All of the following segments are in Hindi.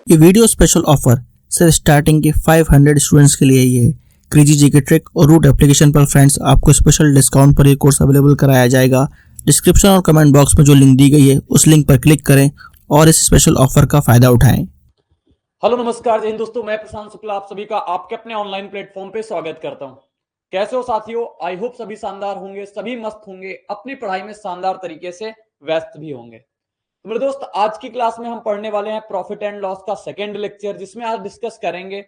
ये वीडियो स्पेशल ऑफर सिर्फ स्टार्टिंग के 500 स्टूडेंट्स के लिए ही है। क्रेजी जीके ट्रिक और रूट एप्लीकेशन पर फ्रेंड्स आपको स्पेशल डिस्काउंट पर ये कोर्स अवेलेबल कराया जाएगा। डिस्क्रिप्शन और कमेंट बॉक्स में जो लिंक दी गई है उस लिंक पर क्लिक करें और इस स्पेशल ऑफर का फायदा उठाएं। हेलो नमस्कार जय हिंद दोस्तों, मैं प्रशांत शुक्ला आप सभी का आपके अपने ऑनलाइन प्लेटफॉर्म पे स्वागत करता हूं। कैसे हो साथियों? आई होप सभी शानदार होंगे, सभी मस्त होंगे, अपनी पढ़ाई में शानदार तरीके से व्यस्त भी होंगे। तो मेरे दोस्त, आज की क्लास में हम पढ़ने वाले हैं प्रॉफिट एंड लॉस का सेकेंड लेक्चर, जिसमें आज डिस्कस करेंगे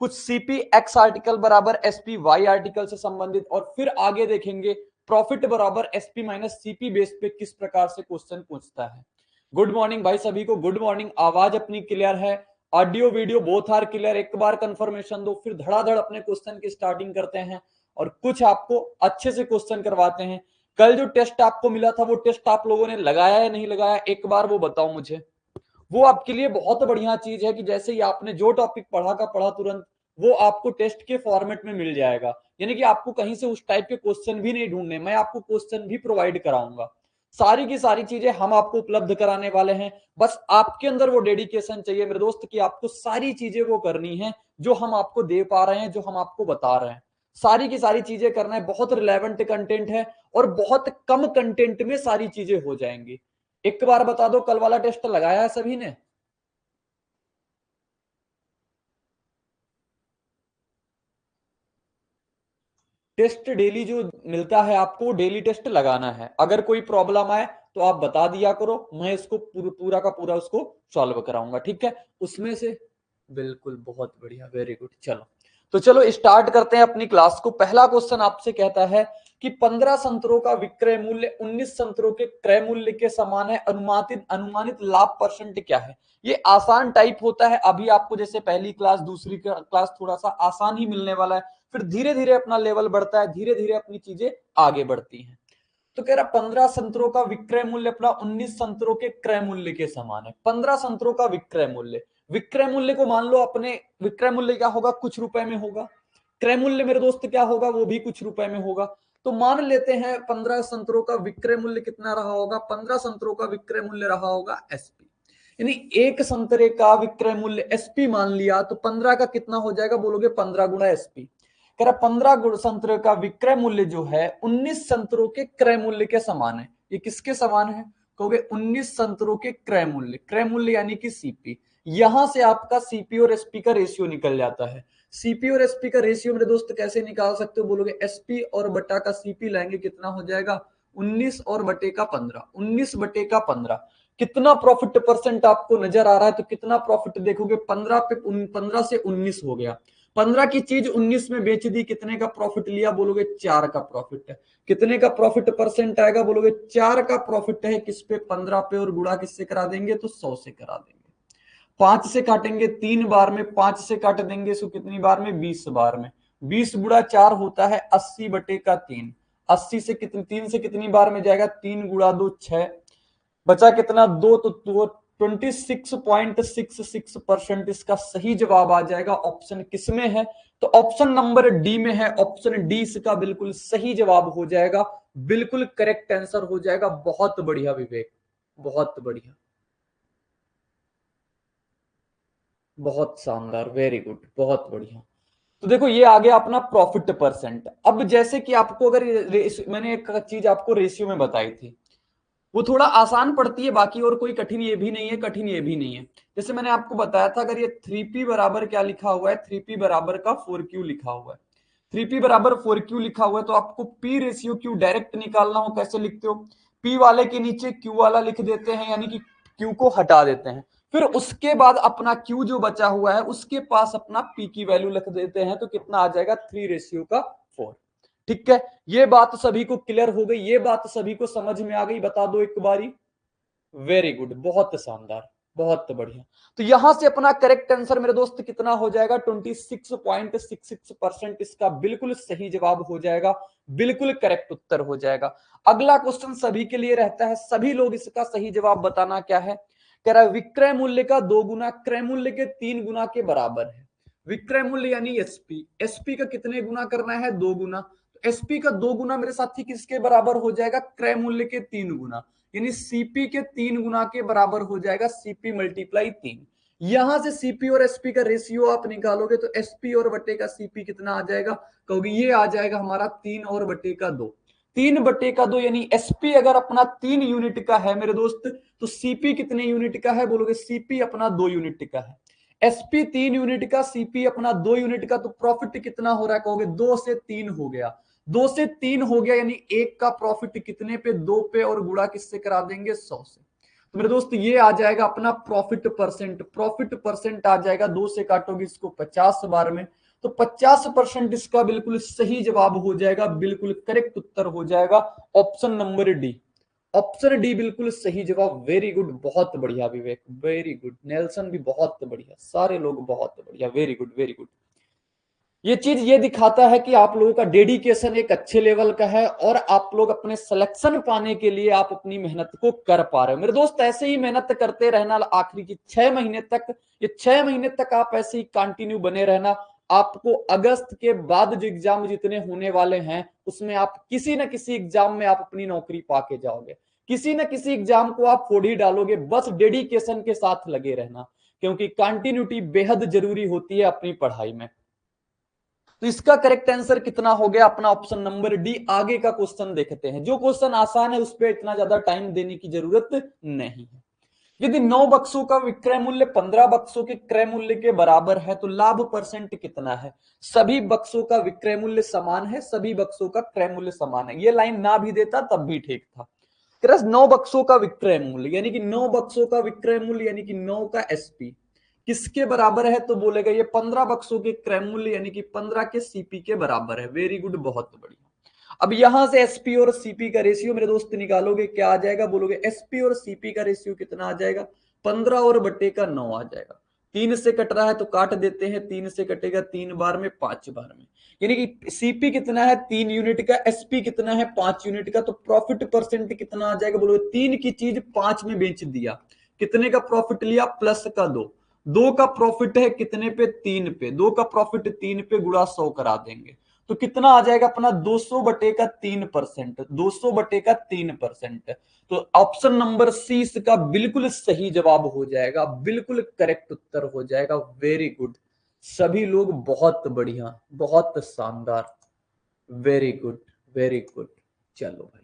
कुछ सीपी एक्स आर्टिकल बराबर एसपी वाई आर्टिकल से संबंधित, और फिर आगे देखेंगे प्रॉफिट बराबर एसपी माइनस सीपी बेस पे किस प्रकार से क्वेश्चन पूछता है। गुड मॉर्निंग भाई सभी को, गुड मॉर्निंग। आवाज अपनी क्लियर है? Audio video both are clear? एक बार कंफर्मेशन दो, फिर धड़ाधड़ अपने क्वेश्चन की स्टार्टिंग करते हैं और कुछ आपको अच्छे से क्वेश्चन करवाते हैं। कल जो टेस्ट आपको मिला था वो टेस्ट आप लोगों ने लगाया या नहीं लगाया, एक बार वो बताओ मुझे। वो आपके लिए बहुत बढ़िया चीज है कि जैसे ही आपने जो टॉपिक पढ़ा का पढ़ा तुरंत वो आपको टेस्ट के फॉर्मेट में मिल जाएगा। यानी कि आपको कहीं से उस टाइप के क्वेश्चन भी नहीं ढूंढने, मैं आपको क्वेश्चन भी प्रोवाइड कराऊंगा। सारी की सारी चीजें हम आपको उपलब्ध कराने वाले हैं। बस आपके अंदर वो डेडिकेशन चाहिए मेरे दोस्त कि आपको सारी चीजें वो करनी है जो हम आपको दे पा रहे हैं, जो हम आपको बता रहे हैं। सारी की सारी चीजें करना है। बहुत रिलेवेंट कंटेंट है और बहुत कम कंटेंट में सारी चीजें हो जाएंगी। एक बार बता दो, कल वाला टेस्ट लगाया है सभी ने? टेस्ट डेली जो मिलता है आपको, डेली टेस्ट लगाना है। अगर कोई प्रॉब्लम आए तो आप बता दिया करो, मैं इसको पूरा का पूरा उसको सॉल्व कराऊंगा, ठीक है? उसमें से बिल्कुल, बहुत बढ़िया, वेरी गुड। चलो तो चलो स्टार्ट करते हैं अपनी क्लास को। पहला क्वेश्चन आपसे कहता है कि 15 संतरों का विक्रय मूल्य 19 संतरों के क्रय मूल्य के समान है, अनुमानित अनुमानित लाभ परसेंट क्या है? ये आसान टाइप होता है। अभी आपको जैसे पहली क्लास दूसरी क्लास थोड़ा सा आसान ही मिलने वाला है, फिर धीरे धीरे अपना लेवल बढ़ता है, धीरे धीरे अपनी चीजें आगे बढ़ती हैं। तो कह रहा 15 संतरों का विक्रय मूल्य अपना 19 संतरों के क्रय मूल्य के समान है। 15 संतरों का विक्रय मूल्य, विक्रय मूल्य को मान लो अपने, विक्रय मूल्य क्या होगा? कुछ रुपए में होगा। क्रय मूल्य मेरे दोस्त क्या होगा? वो भी कुछ रुपए में होगा। तो मान लेते हैं 15 संतरों का विक्रय मूल्य कितना रहा होगा? 15 संतरों का विक्रय मूल्य रहा होगा एसपी। यानी एक संतरे का विक्रय मूल्य एसपी मान लिया, तो 15 का कितना हो जाएगा? बोलोगे 15 गुणा एसपी। कह रहा 15 संतरे का विक्रय मूल्य जो है 19 संतरों के क्रय मूल्य के समान है। ये किसके समान है? कहोगे 19 संतरों के क्रय मूल्य, क्रय मूल्य यानी कि सीपी। यहां से आपका सीपी और एसपी का रेशियो निकल जाता है। सीपी और एसपी का रेशियो मेरे दोस्त कैसे निकाल सकते हो? बोलोगे एसपी और बटा का सीपी लाएंगे, कितना हो जाएगा? 19 और बटे का 15, 19 बटे का 15। कितना प्रॉफिट परसेंट आपको नजर आ रहा है? तो कितना प्रॉफिट देखोगे? 15 पे 15 से 19 हो गया। 15 की चीज 19 में बेच दी, कितने का प्रॉफिट लिया? बोलोगे 4 का प्रॉफिट है। कितने का प्रॉफिट परसेंट आएगा? बोलोगे 4 का प्रॉफिट है। किस पे? 15 पे, और गुणा किससे करा देंगे? तो 100 से करा देंगे। 5 से काटेंगे 3 बार में, 5 से काट देंगे सो कितनी बार में? 20 बार में। 20 गुणा 4 होता है 80 बटे का 3। 80 से कितनी, 3 से कितनी बार में जाएगा? 3 गुणा 2 6, बचा कितना? 2। तो 26.66% इसका सही जवाब आ जाएगा। ऑप्शन किसमें है? तो ऑप्शन नंबर डी में है। ऑप्शन डी इसका बिल्कुल सही जवाब हो जाएगा, बिल्कुल करेक्ट आंसर हो जाएगा। बहुत बढ़िया विवेक, बहुत बढ़िया, बहुत शानदार, वेरी गुड, बहुत बढ़िया। तो देखो ये आ गया अपना प्रॉफिट परसेंट। अब जैसे कि आपको अगर मैंने एक चीज आपको रेशियो में बताई थी, वो थोड़ा आसान पड़ती है, बाकी और कोई कठिन ये भी नहीं है, कठिन ये भी नहीं है। जैसे मैंने आपको बताया था, अगर ये 3p बराबर क्या लिखा हुआ है? 3p बराबर का 4q लिखा हुआ है। 3p बराबर 4q लिखा हुआ है, तो आपको p रेशियो q डायरेक्ट निकालना हो, कैसे लिखते हो? p वाले के नीचे q वाला लिख देते हैं, यानी कि q को हटा देते हैं। फिर उसके बाद अपना q जो बचा हुआ है उसके पास अपना p की वैल्यू लिख देते हैं, तो कितना आ जाएगा? 3 रेशियो का 4। ठीक है, ये बात सभी को क्लियर हो गई? ये बात सभी को समझ में आ गई? बता दो एक बारी। वेरी गुड, बहुत शानदार, बहुत बढ़िया। तो यहां से अपना करेक्ट आंसर मेरे दोस्त कितना हो जाएगा? 26.66% इसका बिल्कुल सही जवाब हो जाएगा, बिल्कुल करेक्ट उत्तर हो जाएगा। अगला क्वेश्चन सभी के लिए रहता है, सभी लोग इसका सही जवाब बताना क्या है। कह रहा है विक्रय मूल्य का 2 गुना क्रय मूल्य के 3 गुना के बराबर है। विक्रय मूल्य यानी एसपी, एसपी का कितने गुना करना है? 2 गुना। तो एसपी का 2 गुना मेरे साथी किसके बराबर हो जाएगा? क्रय मूल्य के 3 गुना, यानी सीपी के 3 गुना के बराबर हो जाएगा। सीपी मल्टीप्लाई 3, यहां से सीपी और एसपी का रेशियो आप निकालोगे तो एसपी और बटे का सीपी कितना आ जाएगा, कहोगे ये आ जाएगा हमारा 3 और बटे का 2। 3/2 यानी एसपी अगर अपना 3 यूनिट का है मेरे दोस्त, तो सीपी कितने यूनिट का है, बोलोगे सीपी अपना 2 यूनिट का है। एसपी 3 यूनिट का, सीपी अपना 2 यूनिट का, तो प्रॉफिट कितना हो रहा है, कहोगे 2 से 3 हो गया। 2 से 3 हो गया यानी एक का प्रॉफिट कितने पे, 2 पे, और गुणा किससे करा देंगे, 100 से। तो मेरे दोस्त ये आ जाएगा अपना प्रॉफिट परसेंट। प्रॉफिट परसेंट आ जाएगा, 2 से काटोगे इसको 50 बार में, तो 50% इसका बिल्कुल सही जवाब हो जाएगा, बिल्कुल करेक्ट उत्तर हो जाएगा option number D. Option D बिल्कुल सही जवाब। वेरी गुड, बहुत बढ़िया विवेक, वेरी गुड। नेल्सन भी बहुत बढ़िया, सारे लोग बहुत बढ़िया, वेरी गुड वेरी गुड। ये चीज ये दिखाता है कि आप लोगों का डेडिकेशन एक अच्छे लेवल का है और आप लोग अपने सिलेक्शन पाने के लिए आप अपनी मेहनत को कर पा रहे हो। मेरे दोस्त ऐसे ही मेहनत करते रहना आखिरी की 6 महीने तक, ये 6 महीने तक आप ऐसे ही कंटिन्यू बने रहना। आपको अगस्त के बाद जो एग्जाम जितने होने वाले हैं उसमें आप किसी न किसी एग्जाम में आप अपनी नौकरी पाके जाओगे, किसी न किसी एग्जाम को आप फोड़ ही डालोगे। बस डेडिकेशन के साथ लगे रहना, क्योंकि कंटिन्यूटी बेहद जरूरी होती है अपनी पढ़ाई में। तो इसका करेक्ट आंसर कितना हो गया अपना ऑप्शन नंबर डी। आगे का क्वेश्चन देखते हैं, जो क्वेश्चन आसान है उस पर इतना ज्यादा टाइम देने की जरूरत नहीं है। यदि 9 बक्सों का विक्रय मूल्य 15 बक्सों के क्रय मूल्य के बराबर है तो लाभ परसेंट कितना है। सभी बक्सों का विक्रय मूल्य समान है, सभी बक्सों का क्रय मूल्य समान है। ये लाइन ना भी देता तब भी ठीक था। 9 बक्सों का विक्रय मूल्य यानी कि 9 बक्सों का विक्रय मूल्य यानी कि 9 का एसपी किसके बराबर है, तो बोलेगा ये 15 बक्सों के क्रय मूल्य यानी कि 15 के सीपी के बराबर है। वेरी गुड, बहुत बढ़िया। अब यहां से एसपी और सीपी का रेशियो मेरे दोस्त निकालोगे, क्या आ जाएगा, बोलोगे एसपी और सीपी का रेशियो कितना आ जाएगा, 15 और बटे का 9 आ जाएगा। 3 से कट रहा है तो काट देते हैं, 3 से कटेगा 3 बार में, 5 बार में, यानी कि सीपी कितना है 3 यूनिट का, एसपी कितना है 5 यूनिट का। तो प्रॉफिट परसेंट कितना आ जाएगा, बोलोगे 3 की चीज 5 में बेच दिया, कितने का प्रॉफिट लिया, प्लस का 2 का प्रॉफिट है कितने पे, 3 पे, 2 का प्रॉफिट 3 पे गुणा 100 करा देंगे तो कितना आ जाएगा अपना 200 बटे का 3%, 200 बटे का 3%। तो ऑप्शन नंबर सी इसका बिल्कुल सही जवाब हो जाएगा, बिल्कुल करेक्ट उत्तर हो जाएगा। वेरी गुड, सभी लोग बहुत बढ़िया, बहुत शानदार, वेरी गुड वेरी गुड। चलो भाई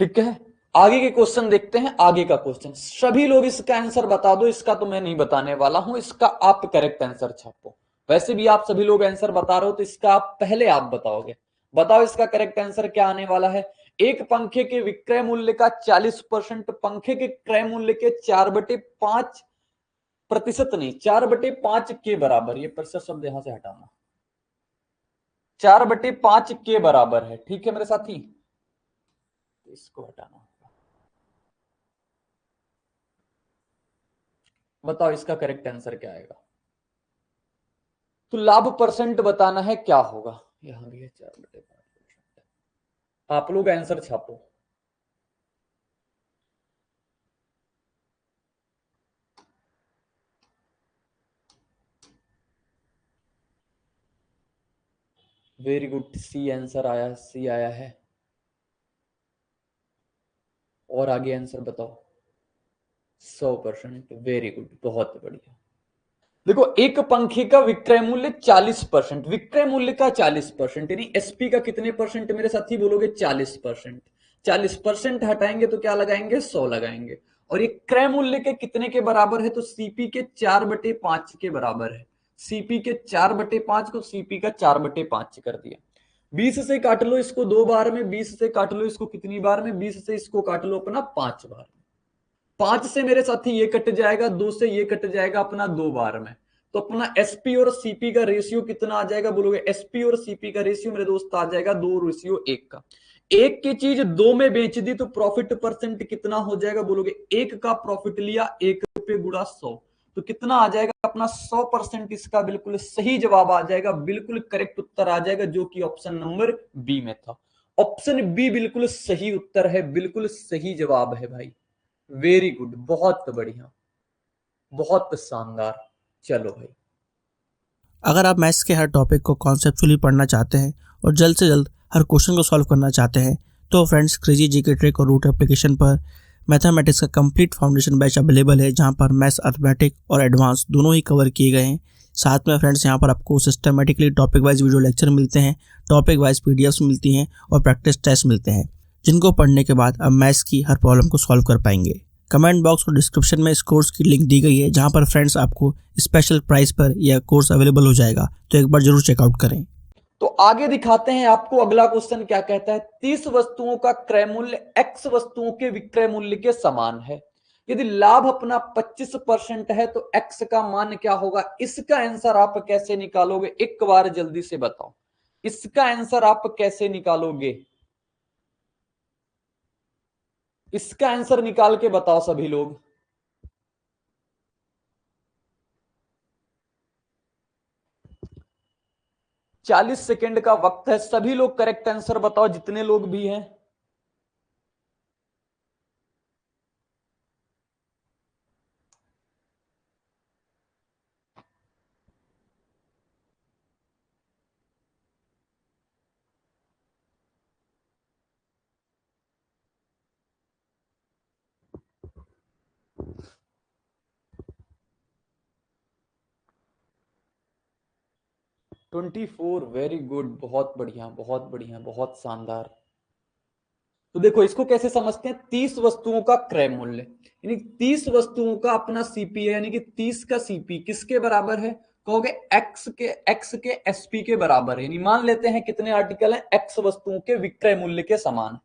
ठीक है, आगे के क्वेश्चन देखते हैं। आगे का क्वेश्चन सभी लोग इसका आंसर बता दो, इसका तो मैं नहीं बताने वाला हूं, इसका आप करेक्ट आंसर छापो। वैसे भी आप सभी लोग आंसर बता रहे हो तो इसका आप पहले आप बताओगे। बताओ इसका करेक्ट आंसर क्या आने वाला है। एक पंखे के विक्रय मूल्य का 40% पंखे के क्रय मूल्य के 4/5% नहीं, 4/5 के बराबर, ये प्रतिशत शब्द यहां से हटाना, 4/5 के बराबर है। ठीक है मेरे साथी, इसको हटाना। बताओ इसका करेक्ट आंसर क्या आएगा। तो लाभ परसेंट बताना है क्या होगा, यहां भी है 4/5%। आप लोग आंसर छापो। वेरी गुड, सी आंसर आया, सी आया है। और आगे आंसर बताओ। 100%, वेरी गुड, बहुत बढ़िया। देखो एक पंखे का विक्रय मूल्य 40%, विक्रय मूल्य का 40% यानी एसपी का कितने परसेंट मेरे साथी बोलोगे, 40%। 40% हटाएंगे तो क्या लगाएंगे, 100 लगाएंगे। और ये क्रय मूल्य के कितने के बराबर है, तो सीपी के 4/5 के बराबर है। सीपी के 4/5 को सीपी का 4/5 कर दिया। 20 से काट लो इसको 2 बार में, 20 से काट लो इसको कितनी बार में, 20 से इसको काट लो अपना 5 बार में। 5 से मेरे साथी ये कट जाएगा, 2 से ये कट जाएगा अपना 2 बार में। तो अपना एसपी और सीपी का रेशियो कितना आ जाएगा, बोलोगे एसपी और सीपी का रेशियो मेरे दोस्त आ जाएगा 2:1 का। एक की चीज 2 में बेच दी तो प्रॉफिट परसेंट कितना हो जाएगा, बोलोगे 1 का प्रॉफिट लिया, 1 पे गुणा 100, तो कितना आ जाएगा अपना 100%। इसका बिल्कुल सही जवाब आ जाएगा, बिल्कुल करेक्ट उत्तर आ जाएगा, जो कि ऑप्शन नंबर बी में था। ऑप्शन बी बिल्कुल सही उत्तर है, बिल्कुल सही जवाब है भाई। वेरी गुड, बहुत बढ़िया, बहुत शानदार। चलो भाई, अगर आप मैथ्स के हर टॉपिक को कॉन्सेप्चुअली पढ़ना चाहते हैं और जल्द से जल्द हर क्वेश्चन को सॉल्व करना चाहते हैं तो फ्रेंड्स क्रेजी जीके ट्रिक और रूट एप्लीकेशन पर मैथमेटिक्स का कंप्लीट फाउंडेशन बैच अवेलेबल है, जहां पर मैथ्स, अर्थमेटिक और एडवांस दोनों ही कवर किए गए हैं। साथ में फ्रेंड्स यहाँ पर आपको systematically topic wise video lecture मिलते हैं, टॉपिक वाइज पीडीएफ्स मिलती हैं और प्रैक्टिस टेस्ट मिलते हैं, जिनको पढ़ने के बाद अब मैथ्स की हर प्रॉब्लम को सॉल्व कर पाएंगे। कमेंट बॉक्स और डिस्क्रिप्शन में इस कोर्स की लिंक दी गई है, जहां पर फ्रेंड्स आपको स्पेशल प्राइस पर यह कोर्स अवेलेबल हो जाएगा, तो एक बार जरूर चेकआउट करें। तो आगे दिखाते हैं आपको अगला क्वेश्चन क्या कहता है। 30 वस्तुओं का क्रय मूल्य x वस्तुओं के विक्रय मूल्य के समान है। यदि लाभ अपना 25% है तो x का मान क्या होगा? इसका आंसर आप कैसे निकालोगे? एक बार जल्दी से बताओ, इसका आंसर आप कैसे निकालोगे? इसका आंसर निकाल के बताओ सभी लोग। चालीस सेकेंड का वक्त है, सभी लोग करेक्ट आंसर बताओ, जितने लोग भी हैं। ट्वेंटी फोर, वेरी गुड, बहुत बढ़िया, बहुत बढ़िया, बहुत शानदार। तो देखो इसको कैसे समझते हैं। 30 वस्तुओं का क्रय मूल्य, यानी 30 वस्तुओं का अपना सीपी है, यानी कि 30 का सीपी किसके बराबर है? कहोगे एक्स के एसपी के बराबर है। यानी मान लेते हैं कितने आर्टिकल हैं, एक्स वस्तुओं के विक्रय मूल्य के समान।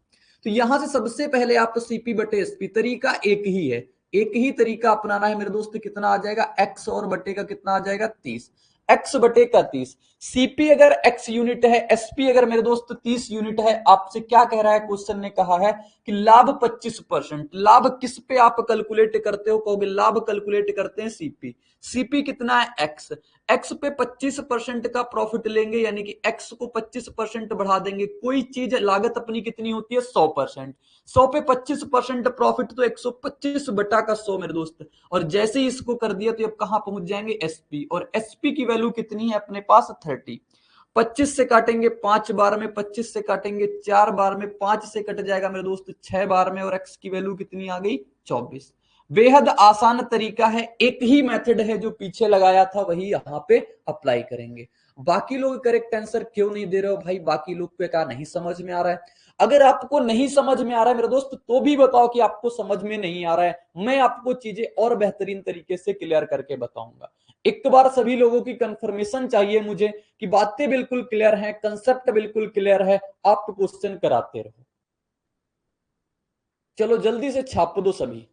तो यहां से सबसे पहले आप सीपी बटे एसपी, तरीका एक ही है, एक ही तरीका अपनाना है मेरे दोस्त। कितना आ जाएगा? एक्स और बटे का कितना आ जाएगा? 30। एक्स बटे का 30। सीपी अगर एक्स यूनिट है, एसपी अगर मेरे दोस्त 30 यूनिट है, आपसे क्या कह रहा है? क्वेश्चन ने कहा है कि लाभ 25%। लाभ किस पे आप कैलकुलेट करते हो? कहोगे लाभ कैलकुलेट करते हैं सीपी। सीपी कितना है? एक्स। एक्स पे 25% का प्रॉफिट लेंगे, यानी कि एक्स को 25% बढ़ा देंगे। कोई चीज लागत अपनी कितनी होती है? 100%। 100 पे 25% प्रॉफिट तो 125 बटा का 100 मेरे दोस्त। और जैसे ही इसको कर दिया तो अब कहां पहुंच जाएंगे? एसपी। और एसपी की वैल्यू कितनी है अपने पास? 30। 25 से काटेंगे 5 बार में, 25 से काटेंगे 4 बार में, 5 से कट जाएगा मेरे दोस्त 6 बार में, और एक्स की वैल्यू कितनी आ गई? 24। बेहद आसान तरीका है, एक ही मेथड है जो पीछे लगाया था वही यहां पे अप्लाई करेंगे। बाकी लोग करेक्ट आंसर क्यों नहीं दे रहे हो भाई? बाकी लोग को क्या नहीं समझ में आ रहा है? अगर आपको नहीं समझ में आ रहा है मेरे दोस्त, तो भी बताओ कि आपको समझ में नहीं आ रहा है, मैं आपको चीजें और बेहतरीन तरीके से क्लियर करके बताऊंगा। एक बार सभी लोगों की कंफर्मेशन चाहिए मुझे कि बातें बिल्कुल क्लियर हैं, कंसेप्ट बिल्कुल क्लियर है, आप क्वेश्चन कराते रहो। चलो जल्दी से छाप दो सभी।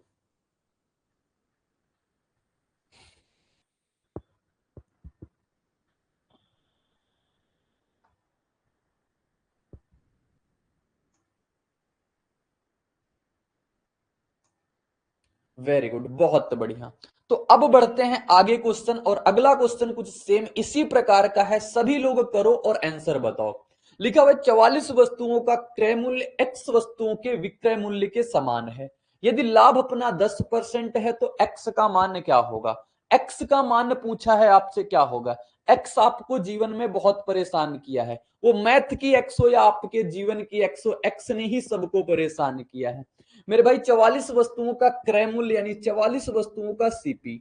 वेरी गुड, बहुत बढ़िया। तो अब बढ़ते हैं आगे क्वेश्चन, और अगला क्वेश्चन कुछ सेम इसी प्रकार का है। सभी लोग करो और आंसर बताओ। लिखा हुआ 44 वस्तुओं का क्रय मूल्य एक्स वस्तुओं के विक्रय मूल्य के समान है। यदि लाभ अपना 10% है तो एक्स का मान क्या होगा? एक्स का मान पूछा है आपसे, क्या होगा? एक्स आपको जीवन में बहुत परेशान किया है, वो मैथ की एक्स हो या आपके जीवन की एक्स हो, एक्स ने ही सबको परेशान किया है मेरे भाई। 44 वस्तुओं का क्रय मूल्य यानी 44 वस्तुओं का सीपी,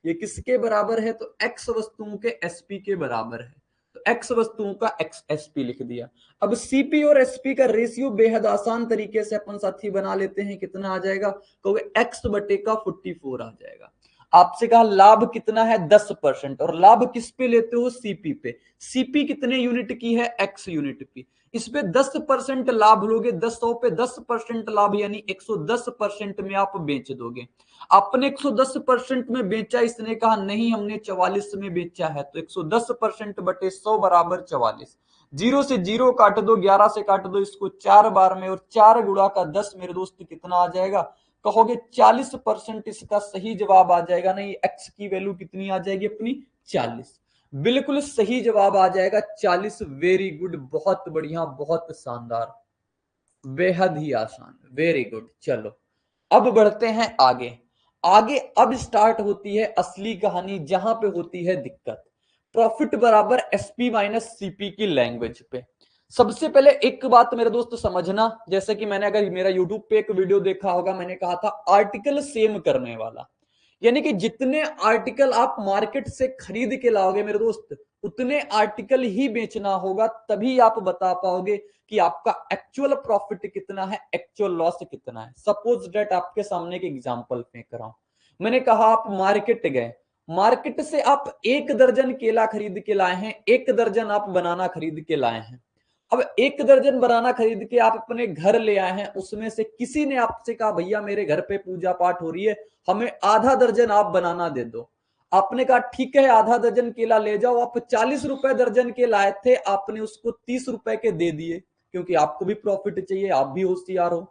ये किसके बराबर है? तो एक्स वस्तुओं के एसपी के बराबर है। तो एक्स वस्तुओं का एक्स एसपी लिख दिया। अब सीपी और एसपी का रेशियो बेहद आसान तरीके से अपन साथी बना लेते हैं। कितना आ जाएगा? कहोगे एक्स बटे का 44 आ जाएगा। आपसे कहा लाभ कितना है? 10%, और लाभ किस पे लेते हो? सीपी पे। सीपी कितने यूनिट की है? एक्स यूनिट की। इस पे 10% लाभ लोगे, 10 पे 10% लाभ यानी 110% में आप बेच दोगे। आपने 110% में बेचा, इसने कहा नहीं हमने 44 में बेचा है, तो 110% बटे 100 बराबर 44। जीरो से जीरो काट दो, 11 से काट दो इसको 4 बार में, और 4 गुणा का 10 मेरे दोस्त कितना आ जाएगा? कहोगे 40%। इसका सही जवाब आ जाएगा। नहीं, एक्स की वैल्यू कितनी आ जाएगी अपनी? 40। बिल्कुल सही जवाब आ जाएगा 40। वेरी गुड, बहुत बढ़िया, बहुत शानदार, बेहद ही आसान, वेरी गुड। चलो अब बढ़ते हैं आगे। आगे अब स्टार्ट होती है असली कहानी, जहां पे होती है दिक्कत। प्रॉफिट बराबर एसपी माइनस सीपी की लैंग्वेज पे। सबसे पहले एक बात मेरे दोस्त समझना, जैसे कि मैंने अगर मेरा यूट्यूब पे एक वीडियो देखा होगा, मैंने कहा था आर्टिकल सेम करने वाला, यानी कि जितने आर्टिकल आप मार्केट से खरीद के लाओगे मेरे दोस्त, उतने आर्टिकल ही बेचना होगा, तभी आप बता पाओगे कि आपका एक्चुअल प्रॉफिट कितना है, एक्चुअल लॉस कितना है। सपोज डेट आपके सामने एक एग्जांपल फेंक रहा हूं, मैंने कहा आप मार्केट गए, मार्केट से आप 1 दर्जन केला खरीद के लाए हैं, 1 दर्जन आप बनाना खरीद के लाए हैं। अब 1 दर्जन बनाना खरीद के आप अपने घर ले आए हैं, उसमें से किसी ने आपसे कहा भैया मेरे घर पे पूजा पाठ हो रही है, हमें आधा दर्जन आप बनाना दे दो। आपने कहा ठीक है आधा दर्जन केला ले जाओ, आप 40 रुपए दर्जन के लाए थे, आपने उसको 30 रुपए के दे दिए, क्योंकि आपको भी प्रॉफिट चाहिए, आप भी होशियार हो।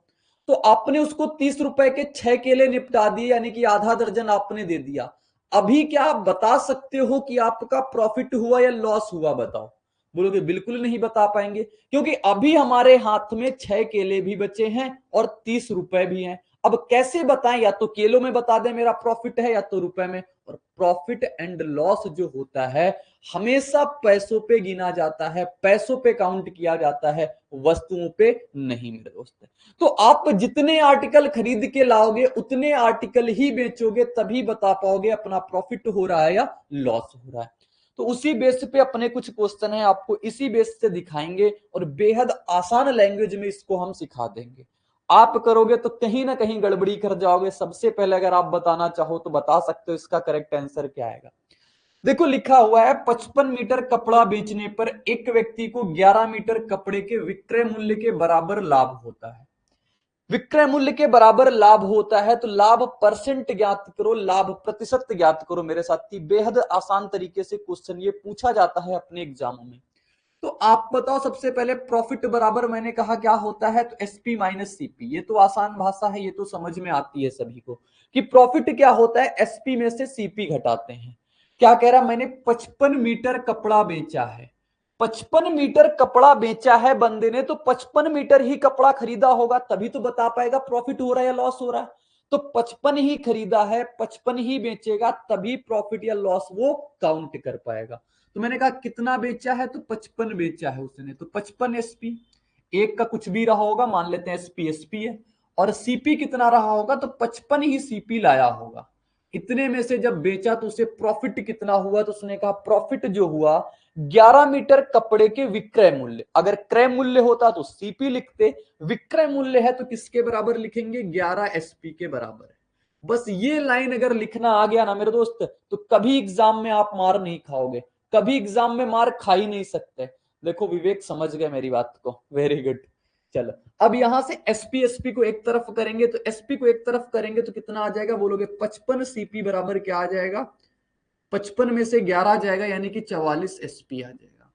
तो आपने उसको 30 रुपए के 6 केले निपटा दिए, यानी कि आधा दर्जन आपने दे दिया। अभी क्या आप बता सकते हो कि आपका प्रॉफिट हुआ या लॉस हुआ? बताओ। बोलोगे बिल्कुल नहीं बता पाएंगे, क्योंकि अभी हमारे हाथ में 6 केले भी बचे हैं और 30 रुपए भी हैं। अब कैसे बताएं? या तो केलों में बता दें मेरा प्रॉफिट है, या तो रुपए में। और प्रॉफिट एंड लॉस जो होता है हमेशा पैसों पे गिना जाता है, पैसों पे काउंट किया जाता है, वस्तुओं पे नहीं मेरे दोस्त। तो आप जितने आर्टिकल खरीद के लाओगे उतने आर्टिकल ही बेचोगे, तभी बता पाओगे अपना प्रॉफिट हो रहा है या लॉस हो रहा है। तो उसी बेस पे अपने कुछ क्वेश्चन है, आपको इसी बेस से दिखाएंगे और बेहद आसान लैंग्वेज में इसको हम सिखा देंगे। आप करोगे तो कहीं ना कहीं गड़बड़ी कर जाओगे। सबसे पहले अगर आप बताना चाहो तो बता सकते हो इसका करेक्ट आंसर क्या आएगा। देखो लिखा हुआ है 55 मीटर कपड़ा बेचने पर एक व्यक्ति को 11 मीटर कपड़े के विक्रय मूल्य के बराबर लाभ होता है। विक्रय मूल्य के बराबर लाभ होता है तो लाभ परसेंट ज्ञात करो, लाभ प्रतिशत ज्ञात करो मेरे साथी। बेहद आसान तरीके से क्वेश्चन ये पूछा जाता है अपने एग्जामों में। तो आप बताओ सबसे पहले प्रॉफिट बराबर मैंने कहा क्या होता है, तो एसपी माइनस सीपी। ये तो आसान भाषा है, ये तो समझ में आती है सभी को कि प्रॉफिट क्या होता है, एसपी में से सीपी घटाते हैं। क्या कह रहा, मैंने 55 मीटर कपड़ा बेचा है, 55 मीटर कपड़ा बेचा है बंदे ने, तो 55 मीटर ही कपड़ा खरीदा होगा, तभी तो बता पाएगा प्रॉफिट हो रहा है या लॉस हो रहा है। तो 55 ही खरीदा है, 55 ही बेचेगा, तभी प्रॉफिट या लॉस वो काउंट कर पाएगा। तो मैंने कहा कितना बेचा है, तो 55 बेचा है उसने, तो 55 एसपी। एक का कुछ भी रहा होगा, मान लेते हैं एसपी एसपी है, और सीपी कितना रहा होगा, तो 55 ही सीपी लाया होगा। इतने में से जब बेचा तो उसे प्रॉफिट कितना हुआ, तो उसने कहा प्रॉफिट जो हुआ 11 मीटर कपड़े के विक्रय मूल्य। अगर क्रय मूल्य होता तो सीपी लिखते, विक्रय मूल्य है तो किसके बराबर लिखेंगे, 11 एसपी के बराबर है। बस ये लाइन अगर लिखना आ गया ना मेरे दोस्त, तो कभी एग्जाम में आप मार नहीं खाओगे, कभी एग्जाम में मार खा ही नहीं सकते। देखो विवेक समझ गए मेरी बात को, वेरी गुड। चलो अब यहां से एसपी एसपी को एक तरफ करेंगे, तो एसपी को एक तरफ करेंगे तो कितना आ जाएगा, बोलोगे 55 सीपी बराबर क्या आ जाएगा, 55 में से 11 आ जाएगा, यानी कि 44 एसपी आ जाएगा।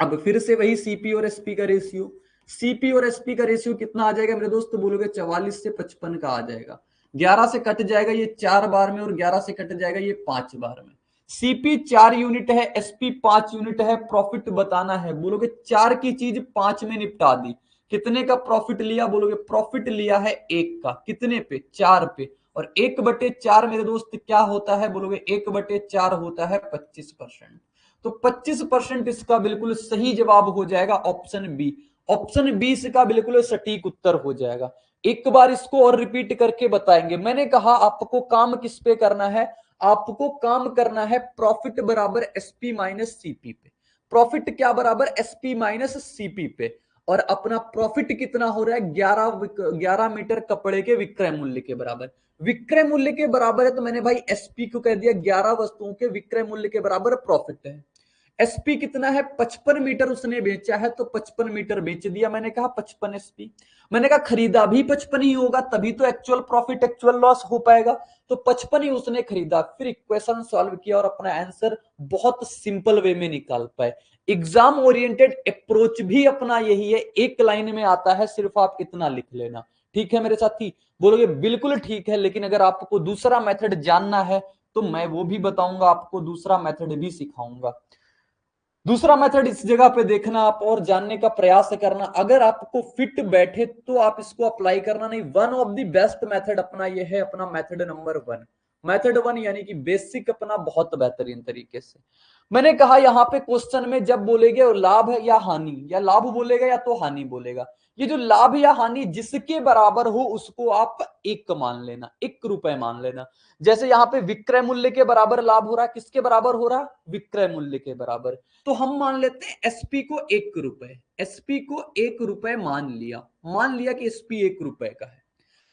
अब फिर से वही सीपी और एसपी का रेशियो, सीपी और एसपी का रेशियो कितना आ जाएगा मेरे दोस्त, बोलोगे 44 से 55 का आ जाएगा। 11 से कट जाएगा ये 4 बार में, और 11 से कट जाएगा ये 5 बार में। सीपी 4 यूनिट है, एसपी 5 यूनिट है, प्रॉफिट बताना है, बोलोगे 4 की चीज 5 में निपटा दी। कितने का प्रॉफिट लिया, बोलोगे प्रॉफिट लिया है 1 का, कितने पे, 4 पे। और 1/4 मेरे दोस्त क्या होता है, बोलोगे 1/4 होता है 25%। तो 25% इसका बिल्कुल सही जवाब हो जाएगा ऑप्शन बी। ऑप्शन बी इसका बिल्कुल सटीक उत्तर हो जाएगा। एक बार इसको और रिपीट करके बताएंगे। मैंने कहा आपको काम किस पे करना है, आपको काम करना है प्रॉफिट बराबर एसपी माइनस सीपी पे। प्रॉफिट क्या बराबर, एसपी माइनस सीपी पे। और अपना प्रॉफिट कितना हो रहा है, 11 मीटर कपड़े के विक्रय मूल्य के बराबर। विक्रय मूल्य के बराबर है तो मैंने भाई एसपी को कह दिया, 11 वस्तुओं के विक्रय मूल्य के बराबर प्रॉफिट है। एसपी कितना है, 55 मीटर उसने बेचा है, तो 55 मीटर बेच दिया, मैंने कहा 55 एसपी। मैंने कहा खरीदा भी 55 ही होगा, तभी तो एक्चुअल प्रॉफिट एक्चुअल लॉस हो पाएगा। तो 55 ही उसने खरीदा। फिर इक्वेशन सॉल्व किया और अपना आंसर बहुत सिंपल वे में निकाल पाए। एग्जाम ओरिएंटेड अप्रोच भी अपना यही है, एक लाइन में आता है, सिर्फ आप इतना लिख लेना। ठीक है मेरे साथी, बोलोगे बिल्कुल ठीक है, लेकिन अगर आपको दूसरा मेथड जानना है तो मैं वो भी बताऊंगा, आपको दूसरा मेथड भी सिखाऊंगा। दूसरा मेथड इस जगह पे देखना आप और जानने का प्रयास करना। अगर आपको फिट बैठे तो आप इसको अप्लाई करना, नहीं one of the best method अपना ये है, अपना मेथड नंबर 1। मेथड 1 यानी कि बेसिक अपना बहुत बेहतरीन तरीके से। मैंने कहा यहाँ पे क्वेश्चन में जब बोलेगे लाभ या हानि, या लाभ बोलेगा या तो हानि बोलेगा, ये जो लाभ या हानि जिसके बराबर हो उसको आप 1 मान लेना, 1 रुपए मान लेना। जैसे यहाँ पे विक्रय मूल्य के बराबर लाभ हो रहा है, किसके बराबर हो रहा है, विक्रय मूल्य के बराबर। तो हम मान लेते हैं एसपी को 1 रुपए, एसपी को 1 रुपए मान लिया कि एसपी 1 रुपए का है।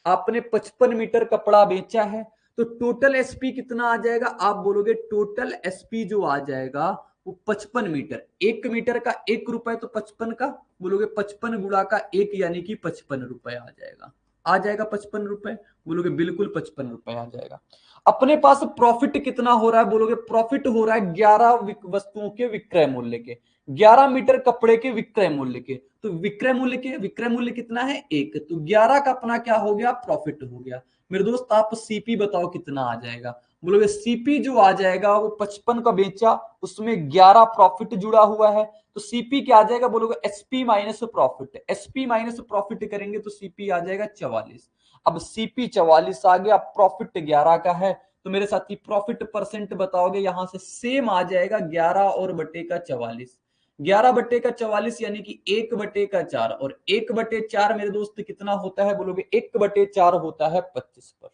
आपने 55 मीटर कपड़ा बेचा है, तो टोटल एसपी कितना आ जाएगा, आप बोलोगे टोटल एसपी जो आ जाएगा वो 55 मीटर, 1 मीटर का 1 रुपए तो 55 का, बोलोगे 55 गुणा का 1 यानी कि 55 रुपए आ जाएगा। आ जाएगा 55 रुपए, बोलोगे बिल्कुल 55 रुपए आ जाएगा। अपने पास प्रॉफिट कितना हो रहा है, बोलोगे प्रॉफिट हो रहा है 11 वस्तुओं के विक्रय मूल्य के, 11 मीटर कपड़े के विक्रय मूल्य के। तो विक्रय मूल्य कितना है 1, तो 11 का अपना क्या हो गया, प्रॉफिट हो गया। मेरे दोस्त आप सीपी बताओ कितना आ जाएगा, बोलोगे सीपी जो आ जाएगा वो 55 का बेचा, उसमें 11 प्रॉफिट जुड़ा हुआ है, तो सीपी क्या आ जाएगा, बोलोगे SP minus profit, SP minus profit करेंगे तो सीपी आ जाएगा 44। अब सीपी 44 आ गया, प्रॉफिट 11 का है, तो मेरे साथी प्रॉफिट परसेंट बताओगे, यहां से सेम आ जाएगा 11 और बटे का 44, 11 बटे का 44 यानी कि 1 बटे का 4, और 1 बटे 4 मेरे दोस्त कितना होता है, बोलोगे 1 बटे 4 होता है 25%।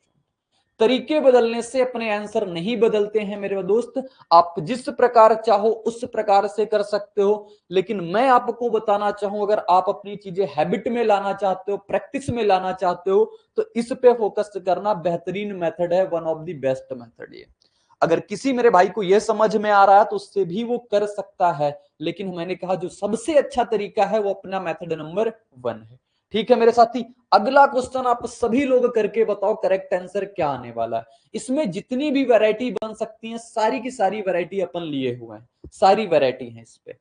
तरीके बदलने से अपने आंसर नहीं बदलते हैं मेरे दोस्त, आप जिस प्रकार चाहो उस प्रकार से कर सकते हो, लेकिन मैं आपको बताना चाहूं अगर आप अपनी चीजें हैबिट में लाना चाहते हो, प्रैक्टिस में लाना चाहते हो, तो इस पे फोकस करना बेहतरीन मेथड है, one of the best method ये। अगर किसी मेरे भाई को यह समझ में आ रहा है तो उससे भी वो कर सकता है, लेकिन मैंने कहा जो सबसे अच्छा तरीका है वो अपना मेथड नंबर 1 है। ठीक है मेरे साथी, अगला क्वेश्चन आप सभी लोग करके बताओ करेक्ट आंसर क्या आने वाला है। इसमें जितनी भी वैरायटी बन सकती है सारी की सारी वैरायटी अपन लिए हुए हैं, सारी वैरायटी है इस पे।